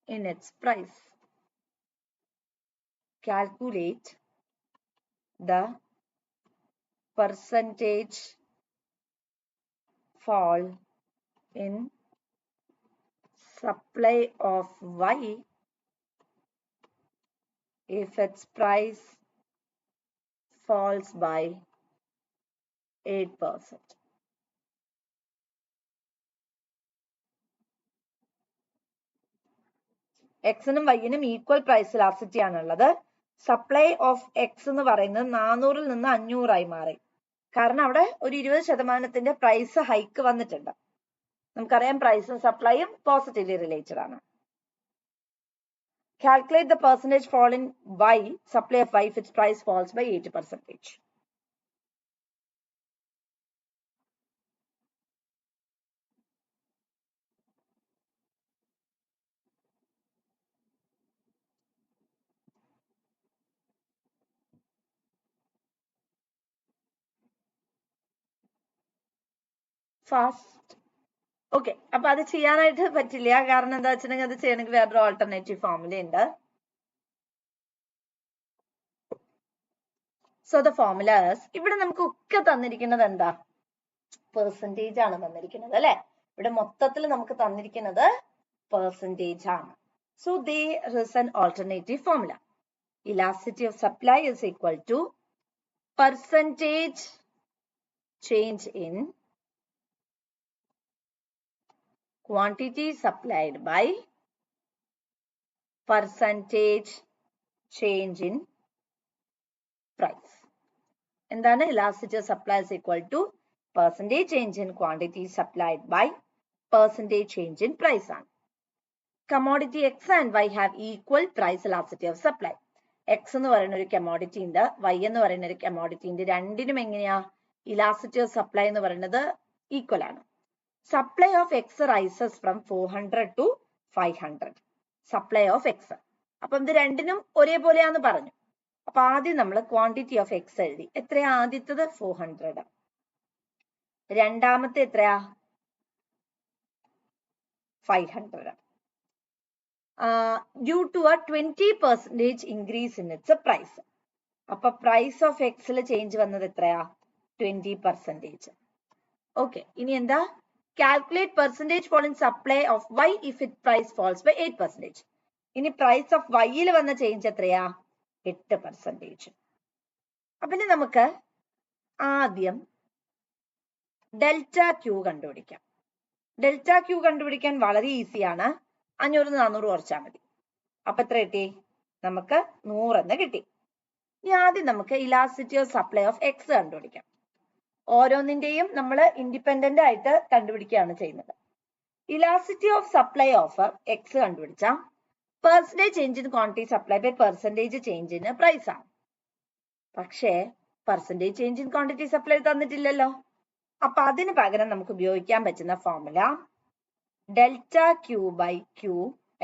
in its price. Calculate the percentage fall in supply of Y if its price falls by 8%. എക്സിനും വൈനും ഈക്വൽ പ്രൈസ് ഇലാസ്റ്റിറ്റി ആണുള്ളത്. സപ്ലൈ ഓഫ് എക്സ് എന്ന് പറയുന്നത് 400 നിന്ന് 500 ആയി മാറി. കാരണം അവിടെ ഒരു 20% പ്രൈസ് ഹൈക്ക് വന്നിട്ടുണ്ട്. നമുക്കറിയാം പ്രൈസും സപ്ലൈയും പോസിറ്റീവ്ലി റിലേറ്റഡ് ആണ്. Calculate the percentage fall in Y, supply of Y if its price falls by 80%. Fast. Okay, അപ്പൊ അത് ചെയ്യാനായിട്ട് പറ്റില്ല. കാരണം എന്താ വെച്ചിട്ടുണ്ടെങ്കിൽ അത് ചെയ്യണമെങ്കിൽ വേറൊരു ഓൾട്ടർനേറ്റീവ് ഫോർമുല ഉണ്ട്. സോ ദ ഫോർമുലാസ് ഇവിടെ നമുക്ക് ഒക്കെ തന്നിരിക്കുന്നത് എന്താ? പെർസെന്റേജ് ആണ് തന്നിരിക്കുന്നത് അല്ലെ. ഇവിടെ മൊത്തത്തിൽ നമുക്ക് തന്നിരിക്കുന്നത് പെർസെന്റേജ് ആണ്. So there is an alternative formula. Elasticity of supply is equal to percentage change in quantity supplied by percentage change in price. എന്താണ്? Elasticity of supply is equal to percentage change in quantity supplied by percentage change in price ആണ്. Commodity X and Y have equal price elasticity of supply. X എന്ന് പറയുന്ന ഒരു commodity ഉണ്ട്, Y എന്ന് പറയുന്ന ഒരു commodity ഉണ്ട്. രണ്ടിനും എങ്ങനെയാ? Elasticity of supply എന്ന് പറയുന്നത് equal ആണ്. Supply of X rises from 400 to 500. Supply of X. അപ്പം ഇത് രണ്ടിനും ഒരേപോലെയാന്ന് പറഞ്ഞു. അപ്പൊ ആദ്യം നമ്മൾ ക്വാണ്ടിറ്റി ഓഫ് എക്സ് എഴുതി. എത്രയാ ആദ്യത്തത്? 400. രണ്ടാമത്തെ എത്രയാ? 500. Due to a 20% increase in its price. അപ്പൊ പ്രൈസ് ഓഫ് എക്സിൽ ചേഞ്ച് വന്നത് എത്രയാ? 20%. ഓക്കെ, ഇനി എന്താ? Calculate percentage fall in supply of Y if it price falls by 8%. ഇനി പ്രൈസ് ഓഫ് വൈയിൽ വന്ന ചേഞ്ച് എത്രയാ? 8%. അപ്പൊ ഇനി നമുക്ക് ആദ്യം ഡെൽറ്റ ക്യൂ കണ്ടുപിടിക്കാം. ഡെൽറ്റ ക്യൂ കണ്ടുപിടിക്കാൻ വളരെ ഈസിയാണ്. 500 400 കുറച്ചാൽ മതി. അപ്പൊ എത്ര കിട്ടി? നമുക്ക് 100 എന്ന് കിട്ടി. ഇനി ആദ്യം നമുക്ക് elasticity of supply of X കണ്ടുപിടിക്കാം. ഓരോന്നിന്റെയും നമ്മൾ ഇൻഡിപെൻഡന്റ് ആയിട്ട് കണ്ടുപിടിക്കുകയാണ് ചെയ്യുന്നത്. Elasticity of supply of X കണ്ടുപിടിച്ച percentage change in quantity supply by percentage change in price ആണ്. പക്ഷേ percentage change in quantity supply തന്നിട്ടില്ലല്ലോ. അപ്പൊ അതിന് പകരം നമുക്ക് ഉപയോഗിക്കാൻ പറ്റുന്ന formula delta Q by Q,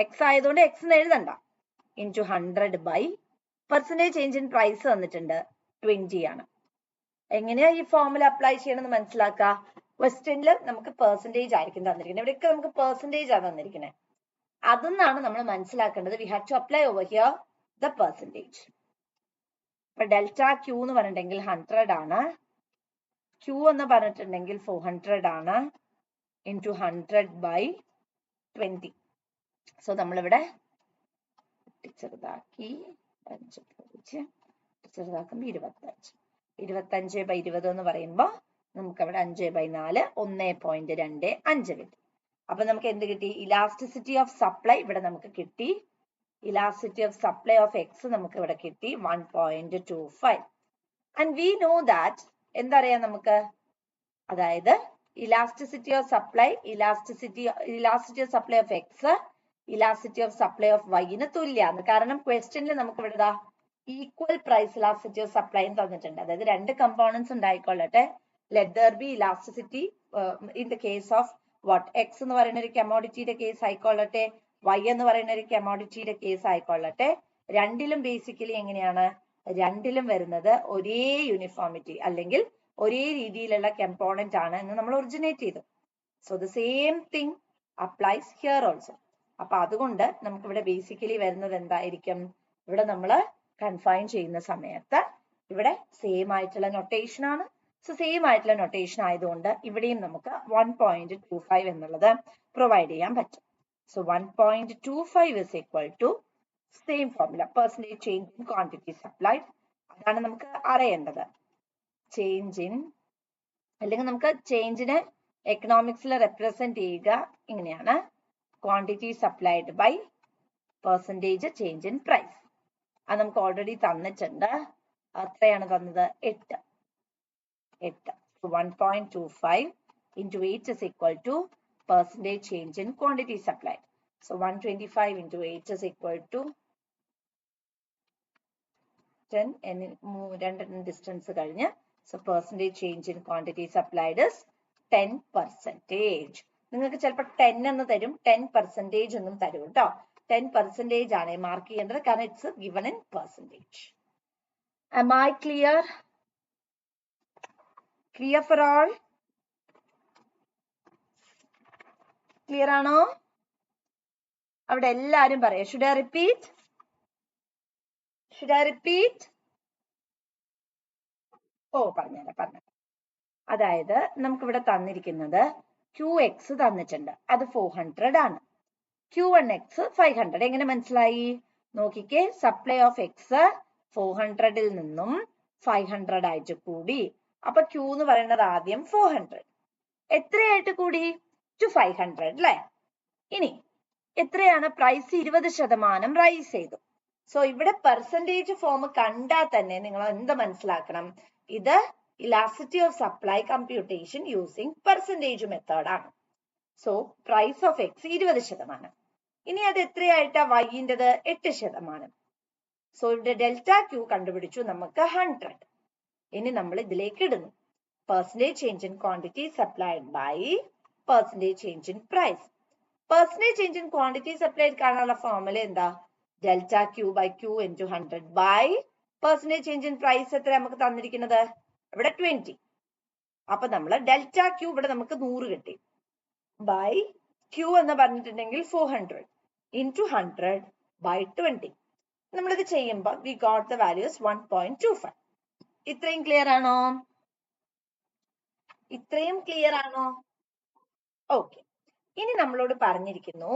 X ആയതുകൊണ്ട് എക്സ് എന്ന് എഴുതണ്ട, into 100 by percentage change in price തന്നിട്ടുണ്ട് 20 ആണ്. എങ്ങനെയാ ഈ ഫോർമുല അപ്ലൈ ചെയ്യണമെന്ന് മനസ്സിലാക്കുക. ക്വസ്റ്റ്യനിൽ നമുക്ക് പെർസെന്റേജ് ആയിരിക്കും തന്നിരിക്കുന്നത്. ഇവിടെയൊക്കെ നമുക്ക് പെർസെന്റേജ് ആണ് തന്നിരിക്കുന്നത്. അതെന്നാണ് നമ്മൾ മനസ്സിലാക്കേണ്ടത്. We have to apply over here the percentage. ഇപ്പൊ ഡെൽറ്റ ക്യൂ എന്ന് പറഞ്ഞിട്ടുണ്ടെങ്കിൽ 100 ആണ്, ക്യൂ എന്ന് പറഞ്ഞിട്ടുണ്ടെങ്കിൽ 400 ആണ്, ഇൻറ്റു 100 ബൈ 20. സോ നമ്മളിവിടെ ചെറുതാക്കി ചെറുതാക്കുമ്പോൾ 25. 25 ബൈ 20 എന്ന് പറയുമ്പോൾ നമുക്ക് അവിടെ 5 ബൈ 4 1.25 കിട്ടി. അപ്പൊ നമുക്ക് എന്ത് കിട്ടി? ഇലാസ്റ്റിസിറ്റി ഓഫ് സപ്ലൈ ഇവിടെ നമുക്ക് കിട്ടി. Elasticity of supply of X നമുക്ക് ഇവിടെ കിട്ടി 1.25. ആൻഡ് വി നോ ദാറ്റ് എന്തറിയാം നമുക്ക്? അതായത് elasticity of supply, elasticity of supply of X elasticity of supply of വൈന് തുല്യാണ്. കാരണം ക്വസ്റ്റ്യനിൽ നമുക്ക് ഇവിടെ equal price elasticity of supply തന്നിട്ടുണ്ട്. അതായത് രണ്ട് കമ്പോണൻസ് ഉണ്ടായിക്കൊള്ളട്ടെ. Let there be elasticity in the case of what X എന്ന് പറയുന്ന ഒരു കമോഡിറ്റിയുടെ കേസ് ആയിക്കൊള്ളട്ടെ, വൈ എന്ന് പറയുന്ന ഒരു കമോഡിറ്റിയുടെ കേസ് ആയിക്കൊള്ളട്ടെ. രണ്ടിലും ബേസിക്കലി എങ്ങനെയാണ്? രണ്ടിലും വരുന്നത് ഒരേ യൂണിഫോമിറ്റി അല്ലെങ്കിൽ ഒരേ രീതിയിലുള്ള കമ്പോണന്റ് ആണ് എന്ന് നമ്മൾ ഒറിജിനേറ്റ് ചെയ്തു. So the same thing applies here also. അപ്പൊ അതുകൊണ്ട് നമുക്ക് ഇവിടെ ബേസിക്കലി വരുന്നത് എന്തായിരിക്കും? ഇവിടെ നമ്മൾ കൺഫൈൻ ചെയ്യുന്ന സമയത്ത് ഇവിടെ സെയിം ആയിട്ടുള്ള നൊട്ടേഷൻ ആണ്. സോ സെയിം ആയിട്ടുള്ള നൊട്ടേഷൻ ആയതുകൊണ്ട് ഇവിടെയും നമുക്ക് 1.25 എന്നുള്ളത് പ്രൊവൈഡ് ചെയ്യാൻ പറ്റും. So 1.25 is equal to same formula percentage change in quantity supplied. അതാണ് നമുക്ക് അറിയേണ്ടത്. ചേഞ്ച് ഇൻ, അല്ലെങ്കിൽ നമുക്ക് ചേഞ്ചിനെ എക്കണോമിക്സിൽ റെപ്രസെന്റ് ചെയ്യുക ഇങ്ങനെയാണ്: quantity supplied by percentage change in price. അത് നമുക്ക് ഓൾറെഡി തന്നിട്ടുണ്ട്. എത്രയാണ് തന്നത്? 8. 1.25 into 8 is equal to percentage change in quantity supplied. So 125 into 8 is equal to 10 and distance കഴിഞ്ഞ്. So percentage change in quantity supplied is 10%. നിങ്ങൾക്ക് ചിലപ്പോൾ 10 എന്ന് തരും, 10% എന്നും തരും കേട്ടോ. 10% ആണ് മാർക്ക് ചെയ്യേണ്ടത്, കാരണം it's given in percentage. Am I clear? Clear for all? Clear ആണോ? അവിടെ എല്ലാരും പറയാം. Should I repeat? Should I repeat? ഓ പറഞ്ഞുതരാം. അതായത് നമുക്ക് ഇവിടെ തന്നിരിക്കുന്നത് QX തന്നിട്ടുണ്ട്, അത് 400 ആണ്. Q1X 500. എങ്ങനെ മനസ്സിലായി? നോക്കിക്കേ, സപ്ലൈ ഓഫ് എക്സ് 400ൽ നിന്നും 500 ആയിട്ട് കൂടി. അപ്പൊ Q എന്ന് പറയുന്നത് ആദ്യം 400, എത്രയായിട്ട് കൂടി? ടു 500 അല്ലെ? ഇനി എത്രയാണ് പ്രൈസ്? 20% റൈസ് ചെയ്തു. സോ ഇവിടെ പെർസെന്റേജ് ഫോം കണ്ടാൽ തന്നെ നിങ്ങൾ എന്ത് മനസ്സിലാക്കണം? ഇത് elasticity of supply computation using percentage method ആണ്. So price of X 20%. ഇനി അത് എത്രയായിട്ടാ? വൈൻ്റെത് 8%. സോ ഇവിടെ ഡെൽറ്റ ക്യൂ കണ്ടുപിടിച്ചു നമുക്ക് 100. ഇനി നമ്മൾ ഇതിലേക്ക് ഇടുന്നു percentage change in quantity supplied by percentage change in price. Percentage change in quantity supplied കാണാനുള്ള ഫോർമുല എന്താ? Delta Q by Q into 100 by percentage change in price എത്ര നമുക്ക് തന്നിരിക്കുന്നത്? ഇവിടെ 20. അപ്പൊ നമ്മൾ ഡെൽറ്റ ക്യൂ ഇവിടെ നമുക്ക് 100 കിട്ടി, ബൈ ക്യൂ എന്ന് പറഞ്ഞിട്ടുണ്ടെങ്കിൽ 400 ഇൻറ്റു 100 ബൈ 20. നമ്മളിത് ചെയ്യുമ്പോൾ വി ഗോട്ട് ദ വാല്യൂസ് 1.25. ഇത്രയും ക്ലിയർ ആണോ? ഇത്രയും ക്ലിയർ ആണോ? ഓക്കെ. ഇനി നമ്മളോട് പറഞ്ഞിരിക്കുന്നു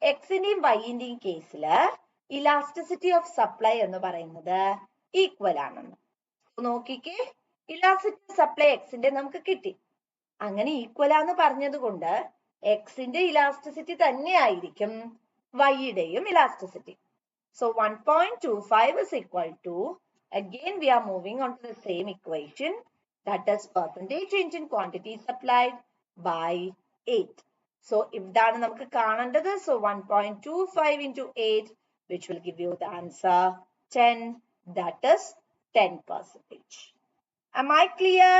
എക്സിന്റെയും വൈന്റെയും കേസില് ഇലാസ്റ്റിസിറ്റി ഓഫ് സപ്ലൈ എന്ന് പറയുന്നത് ഈക്വൽ ആണെന്ന്. നോക്കിക്കേ, ഇലാസ്റ്റിസിറ്റി സപ്ലൈ എക്സിന്റെ നമുക്ക് കിട്ടി. അങ്ങനെ ഈക്വൽ ആന്ന് പറഞ്ഞത് കൊണ്ട് എക്സിന്റെ ഇലാസ്റ്റിസിറ്റി തന്നെയായിരിക്കും വൈയുടെയും elasticity. So 1.25 is equal to, again we are moving on to the same equation, that is percentage change in quantity supplied by 8. So ഇതാണ് നമുക്ക് കാണേണ്ടത്. So 1.25 into 8, which will give you the answer 10, that is 10%. Am I clear?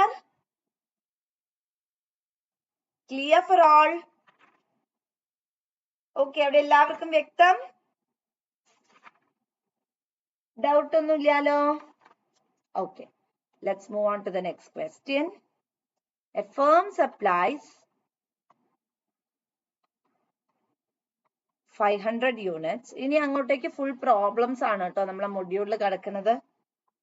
Clear for all? Okay, അവിടെ എല്ലാവർക്കും വ്യക്തം? Doubt ഒന്നുമില്ലല്ലോ? Okay, let's move on to the next question. A firm supplies 500 units. ഇനി അങ്ങോട്ടേക്ക് ഫുൾ പ്രോബ്ലംസ് ആണ് കേട്ടോ നമ്മളെ മൊഡ്യൂളിൽ കിടക്കുന്നത്.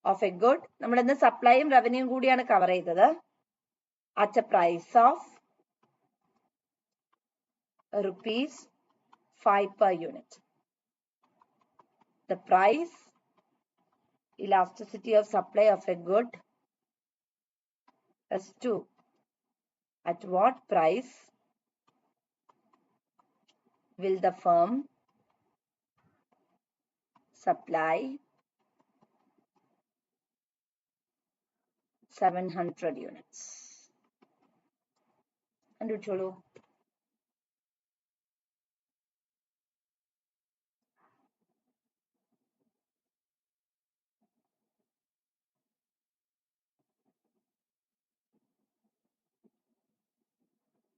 ഓഫ് എ ഗുഡ് നമ്മൾ ഇന്ന് സപ്ലൈയും റവന്യൂയും കൂടിയാണ് കവർ ചെയ്തത്. At a price of ₹5 per unit. The price elasticity of supply of a good is 2. At what price will the firm supply 700 units? കണ്ടുപിടിച്ചോളൂ.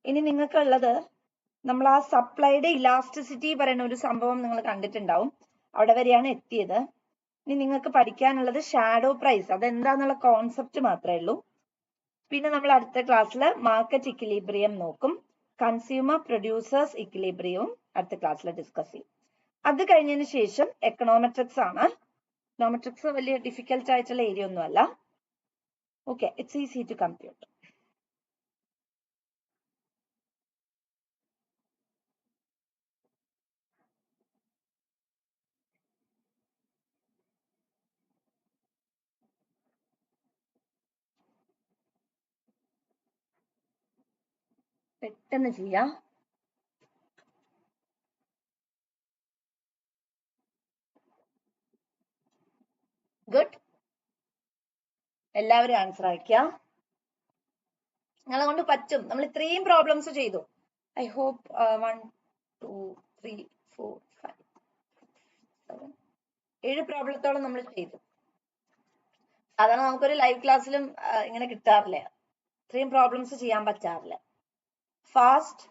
ഇനി നിങ്ങൾക്കുള്ളത് നമ്മൾ ആ സപ്ലൈയുടെ ഇലാസ്റ്റിസിറ്റി പറയുന്ന ഒരു സംഭവം നിങ്ങൾ കണ്ടിട്ടുണ്ടാവും. അവിടെ വരെയാണ് എത്തിയത്. ഇനി നിങ്ങൾക്ക് പഠിക്കാനുള്ളത് ഷാഡോ പ്രൈസ്, അതെന്താന്നുള്ള കോൺസെപ്റ്റ് മാത്രമേ ഉള്ളൂ. പിന്നെ നമ്മൾ അടുത്ത ക്ലാസ്സിൽ മാർക്കറ്റ് ഇക്വിലിബ്രിയം നോക്കും. കൺസ്യൂമർ പ്രൊഡ്യൂസേഴ്സ് ഇക്വിലിബ്രിയവും അടുത്ത ക്ലാസ്സിൽ ഡിസ്കസ് ചെയ്യും. അത് കഴിഞ്ഞതിന് ശേഷം എക്കണോമെട്രിക്സ് ആണ്. എക്കണോമെട്രിക്സ് വലിയ ഡിഫിക്കൽട്ട് ആയിട്ടുള്ള ഏരിയ ഒന്നും അല്ല. Okay, it's easy to compute. പെട്ടെന്ന് ചെയ്യാം. ഗുഡ്, എല്ലാവരും ആൻസർ അയക്കാം. നിങ്ങളെ കൊണ്ട് പറ്റും. നമ്മൾ ഇത്രയും പ്രോബ്ലംസ് ചെയ്തു. I hope 1, 2, 3, 4, 5, 7, 7 പ്രോബ്ലത്തോളം നമ്മൾ ചെയ്തു. സാധാരണ നമുക്കൊരു ലൈവ് ക്ലാസ്സിലും ഇങ്ങനെ കിട്ടാറില്ല, ഇത്രയും പ്രോബ്ലംസ് ചെയ്യാൻ പറ്റാറില്ല. ഫാസ്റ്റ്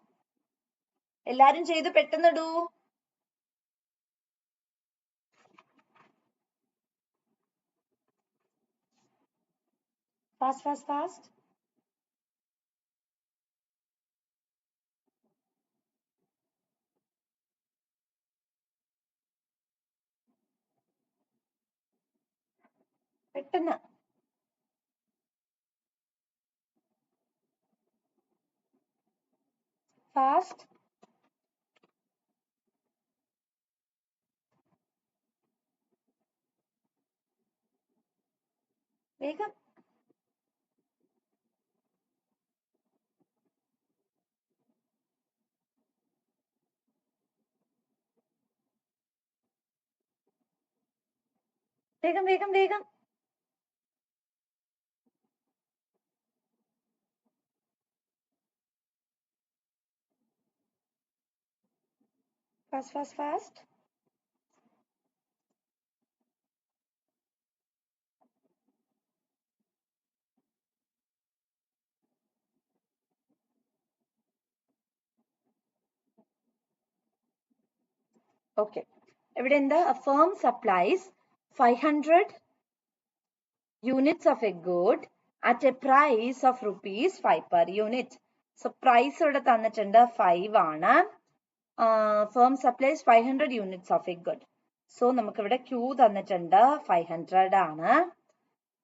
എല്ലാരും ചെയ്ത് പെട്ടെന്ന് ഇടൂ. Fast fast fast. പെട്ടെന്ന്. ഫാസ്റ്റ്. വേഗം. വേഗം വേഗം വേഗം. Fast fast fast. ഓക്കെ, ഇവിടെ എന്താ? A firm supplies 500 units of a good at a price of ₹5 per unit. So price ഇവിടെ തന്നിട്ടുണ്ട് 5 ആണ്. Firm supplies 500 units of a good. So നമുക്ക് ഇവിടെ Q തന്നിട്ടുണ്ട് 500 ആണ്.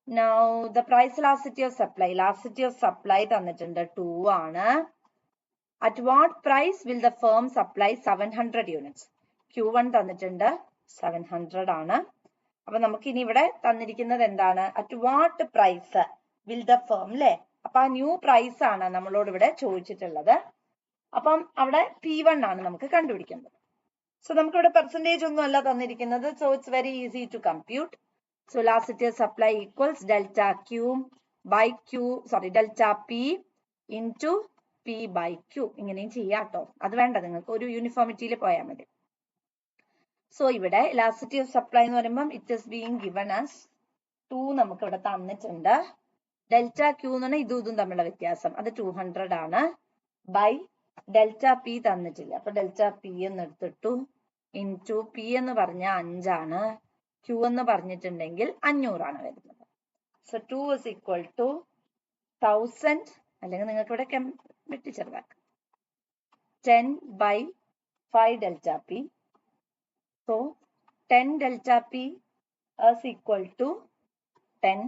Now the price elasticity of supply തന്നിട്ടുണ്ട് 2 ആണ്. At what price will the firm supply 700 units? Q1 തന്നിട്ടുണ്ട് 700 ആണ്. അപ്പൊ നമുക്ക് ഇനി ഇവിടെ തന്നിരിക്കുന്നത് എന്താണ്? At what price will the firm, അല്ലെ? അപ്പൊ ആ ന്യൂ പ്രൈസ് ആണ് നമ്മളോട് ഇവിടെ ചോദിച്ചിട്ടുള്ളത്. അപ്പം അവിടെ P1 ആണ് നമുക്ക് കണ്ടുപിടിക്കേണ്ടത്. സോ നമുക്ക് ഇവിടെ പെർസെന്റേജ് ഒന്നും അല്ല തന്നിരിക്കുന്നത്. So it's very easy to compute. So elasticity of supply equals delta Q by delta P into P by Q. ഇങ്ങനെയും ചെയ്യാം കേട്ടോ, അത് വേണ്ട, നിങ്ങൾക്ക് ഒരു യൂണിഫോമിറ്റിയിൽ പോയാൽ മതി. സോ ഇവിടെ elasticity of supply എന്ന് പറയുമ്പോൾ it is being given as 2 നമുക്ക് ഇവിടെ തന്നിട്ടുണ്ട്. ഡെൽറ്റ Q എന്ന് പറഞ്ഞാൽ ഇതും തമ്മിലുള്ള വ്യത്യാസം, അത് 200 ആണ്. ബൈ ഡെൽറ്റ P തന്നിട്ടില്ല, അപ്പൊ ഡെൽറ്റ P എന്ന് എടുത്തിട്ടു ഇൻറ്റു P എന്ന് പറഞ്ഞാൽ 5 ആണ്. Q എന്ന് പറഞ്ഞിട്ടുണ്ടെങ്കിൽ 500 ആണ് വരുന്നത്. സോ 2 is equal to 1000, അല്ലെങ്കിൽ നിങ്ങൾക്ക് ഇവിടെ വെട്ടിച്ചെറുതാക്കാം, 10 by 5 delta P. So 10 delta P is equal to 10.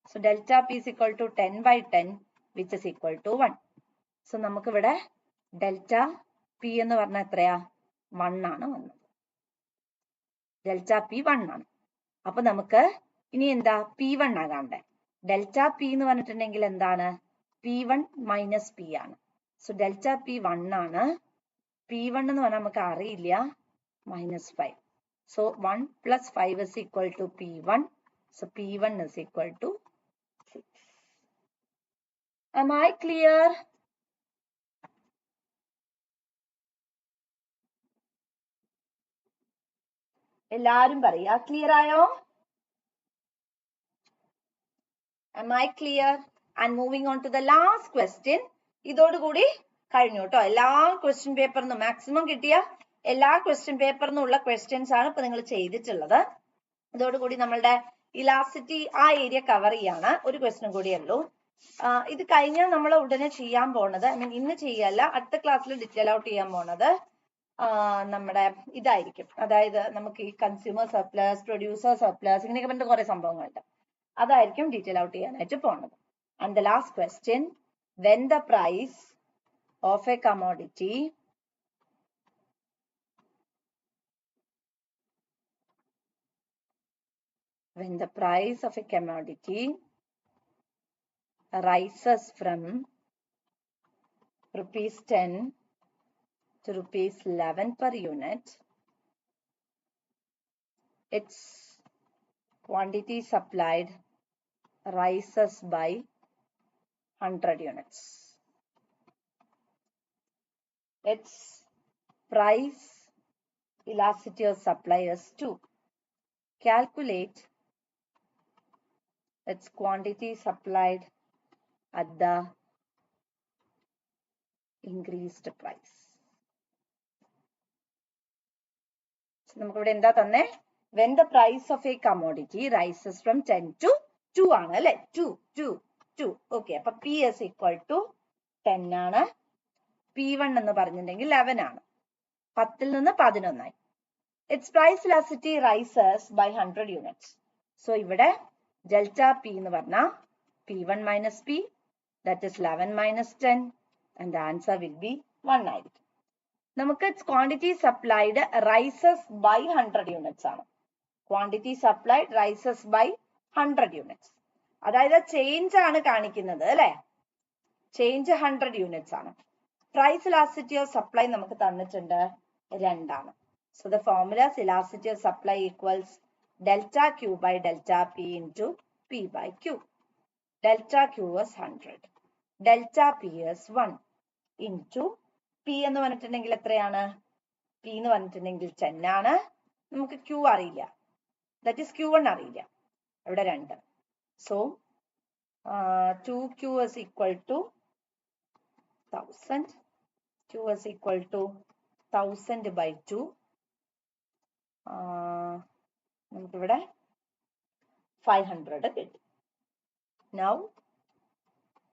So delta P is equal to 10 by 10, which is equal to 1. So നമുക്ക് ഇവിടെ ഡെൽറ്റ P എന്ന് പറഞ്ഞാൽ എത്രയാ? 1 ആണ് വന്നത്. ഡെൽറ്റ P 1 ആണ്. അപ്പൊ നമുക്ക് ഇനി എന്താ? P1 ആകാണ്ടേ. ഡെൽറ്റ P എന്ന് പറഞ്ഞിട്ടുണ്ടെങ്കിൽ എന്താണ്? P1 മൈനസ് P ആണ്. സോ ഡെൽറ്റ P 1 ആണ്. P1 എന്ന് പറഞ്ഞാൽ നമുക്ക് അറിയില്ല, -5. So 1 plus 5 is equal to P1. So P1 is equal to 6. Am I clear? എല്ലാരും പറയാ, ക്ലിയർ ആയോ? Am I clear? And moving on to the last question. ഇതോടുകൂടി കഴിഞ്ഞു കേട്ടോ. എല്ലാ ക്വസ്റ്റ്യൻ പേപ്പറിനും മാക്സിമം കിട്ടിയ എല്ലാ ക്വസ്റ്റ്യൻ പേപ്പറിനുള്ള ക്വസ്റ്റ്യൻസ് ആണ് ഇപ്പൊ നിങ്ങൾ ചെയ്തിട്ടുള്ളത്. ഇതോടുകൂടി നമ്മളുടെ ഇലാസ്റ്റിറ്റി ആ ഏരിയ കവർ ചെയ്യാണ്. ഒരു ക്വസ്റ്റ്യൻ കൂടിയേ ഉള്ളൂ. ഇത് കഴിഞ്ഞാൽ നമ്മൾ ഉടനെ ചെയ്യാൻ പോണത്, ഐ മീൻ ഇന്ന് ചെയ്യല്ല, അടുത്ത ക്ലാസ്സിൽ ഡീറ്റെയിൽ ഔട്ട് ചെയ്യാൻ പോണത് നമ്മുടെ ഇതായിരിക്കും. അതായത് നമുക്ക് ഈ കൺസ്യൂമർ സർപ്ലസ്, പ്രൊഡ്യൂസർ സർപ്ലസ്, ഇങ്ങനെയൊക്കെ പറഞ്ഞിട്ട് കുറെ സംഭവങ്ങളുണ്ട്. അതായിരിക്കും ഡീറ്റെയിൽ ഔട്ട് ചെയ്യാനായിട്ട് പോണത്. And the last question, when the price of a commodity rises from ₹10 to ₹11 per unit, its quantity supplied rises by 100 units. its price elasticity of supply is 2. Calculate its quantity supplied at the increased price. നമുക്ക് ഇവിടെ എന്താ തന്നെ? When the price of a commodity rises from 10 to 2 ആണ് അല്ലെ? 2. Okay, അപ്പൊ P is equal to 10 ആണ്. P1 എന്ന് പറഞ്ഞിട്ടുണ്ടെങ്കിൽ 11 ആണ്. 10ൽ നിന്ന് 11 ആയി. Its price elasticity rises by 100 units. So ഇവിടെ delta P എന്ന് പറഞ്ഞാൽ P1 minus P, that is 11 minus 10, and the answer will be 1 ആയിരിക്കും. നമുക്ക് quantity supplied rises by 100 units ആണ്. Quantity supplied rises by 100 units. അതായത് ചേഞ്ച് ആണ് കാണിക്കുന്നത് അല്ലെ? ചേഞ്ച് 100 units ആണ്. Price elasticity of supply നമുക്ക് തന്നിട്ടുണ്ട് 2 ആണ്. So the formula is elasticity of supply equals delta Q by delta P into P by Q. Delta Q is 100. Delta P is 1 into P എന്ന് പറഞ്ഞിട്ടുണ്ടെങ്കിൽ എത്രയാണ്? P എന്ന് പറഞ്ഞിട്ടുണ്ടെങ്കിൽ 10 ആണ്. നമുക്ക് Q അറിയില്ല. That is Q1 അറിയില്ല. ഇവിടെ 2. So 2Q is equal to 1000. Q is equal to 1000 by 2. നമുക്കിവിടെ 500 കിട്ടി. Now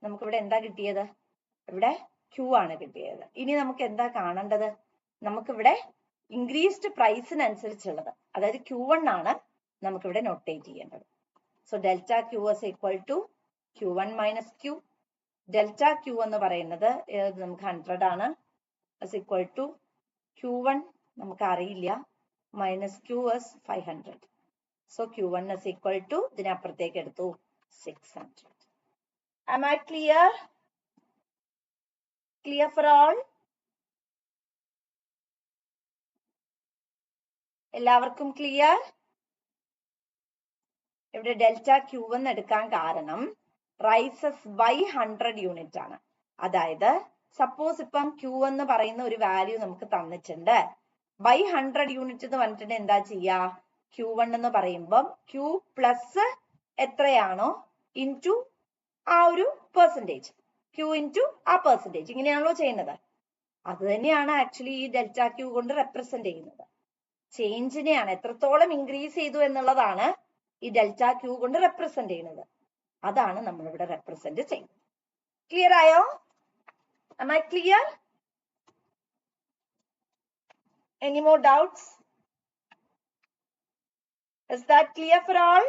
നമുക്കിവിടെ എന്താ കിട്ടിയത്? ഇവിടെ Q ആണ് കിട്ടിയത്. ഇനി നമുക്ക് എന്താ കാണേണ്ടത്? നമുക്കിവിടെ ഇൻക്രീസ്ഡ് പ്രൈസിനനുസരിച്ചുള്ളത്, അതായത് Q1 ആണ് നമുക്കിവിടെ നോട്ടേറ്റ് ചെയ്യേണ്ടത്. So delta Q is equal to Q1 minus Q. Delta Q എന്ന് പറയുന്നത് നമുക്ക് 100 ആണ്. is equal to Q1 നമുക്ക് അറിയില്ല, minus Q is 500. So Q1 is equal to ഇതിനപ്പുറത്തേക്ക് എടുത്തു 600. Am I clear? Clear for all? എല്ലാവർക്കും ക്ലിയർ? ഇവിടെ ഡെൽറ്റ Q1 എടുക്കാൻ കാരണം റൈസസ് ബൈ 100 യൂണിറ്റ് ആണ്. അതായത് സപ്പോസ് ഇപ്പം Q എന്ന് പറയുന്ന ഒരു വാല്യൂ നമുക്ക് തന്നിട്ടുണ്ട്. ബൈ 100 യൂണിറ്റ് എന്ന് പറഞ്ഞിട്ടുണ്ടെങ്കിൽ എന്താ ചെയ്യാ? Q1 എന്ന് പറയുമ്പം Q പ്ലസ് എത്രയാണോ ഇൻറ്റു ആ ഒരു പെർസെൻറ്റേജ്, Q ഇൻറ്റു ആ പെർസെൻറ്റേജ്, ഇങ്ങനെയാണല്ലോ ചെയ്യുന്നത്. അത് തന്നെയാണ് ആക്ച്വലി ഈ ഡെൽറ്റ Q കൊണ്ട് റെപ്രസെന്റ് ചെയ്യുന്നത്. ചേഞ്ചിനെയാണ്, എത്രത്തോളം ഇൻക്രീസ് ചെയ്തു എന്നുള്ളതാണ് ഈ ഡെൽറ്റ Q കൊണ്ട് റെപ്രസെന്റ് ചെയ്യുന്നത്. അതാണ് നമ്മളിവിടെ റെപ്രസെന്റ് ചെയ്യുന്നത്. ക്ലിയർ ആയോ? Am I clear? Any more doubts? Is that clear for all?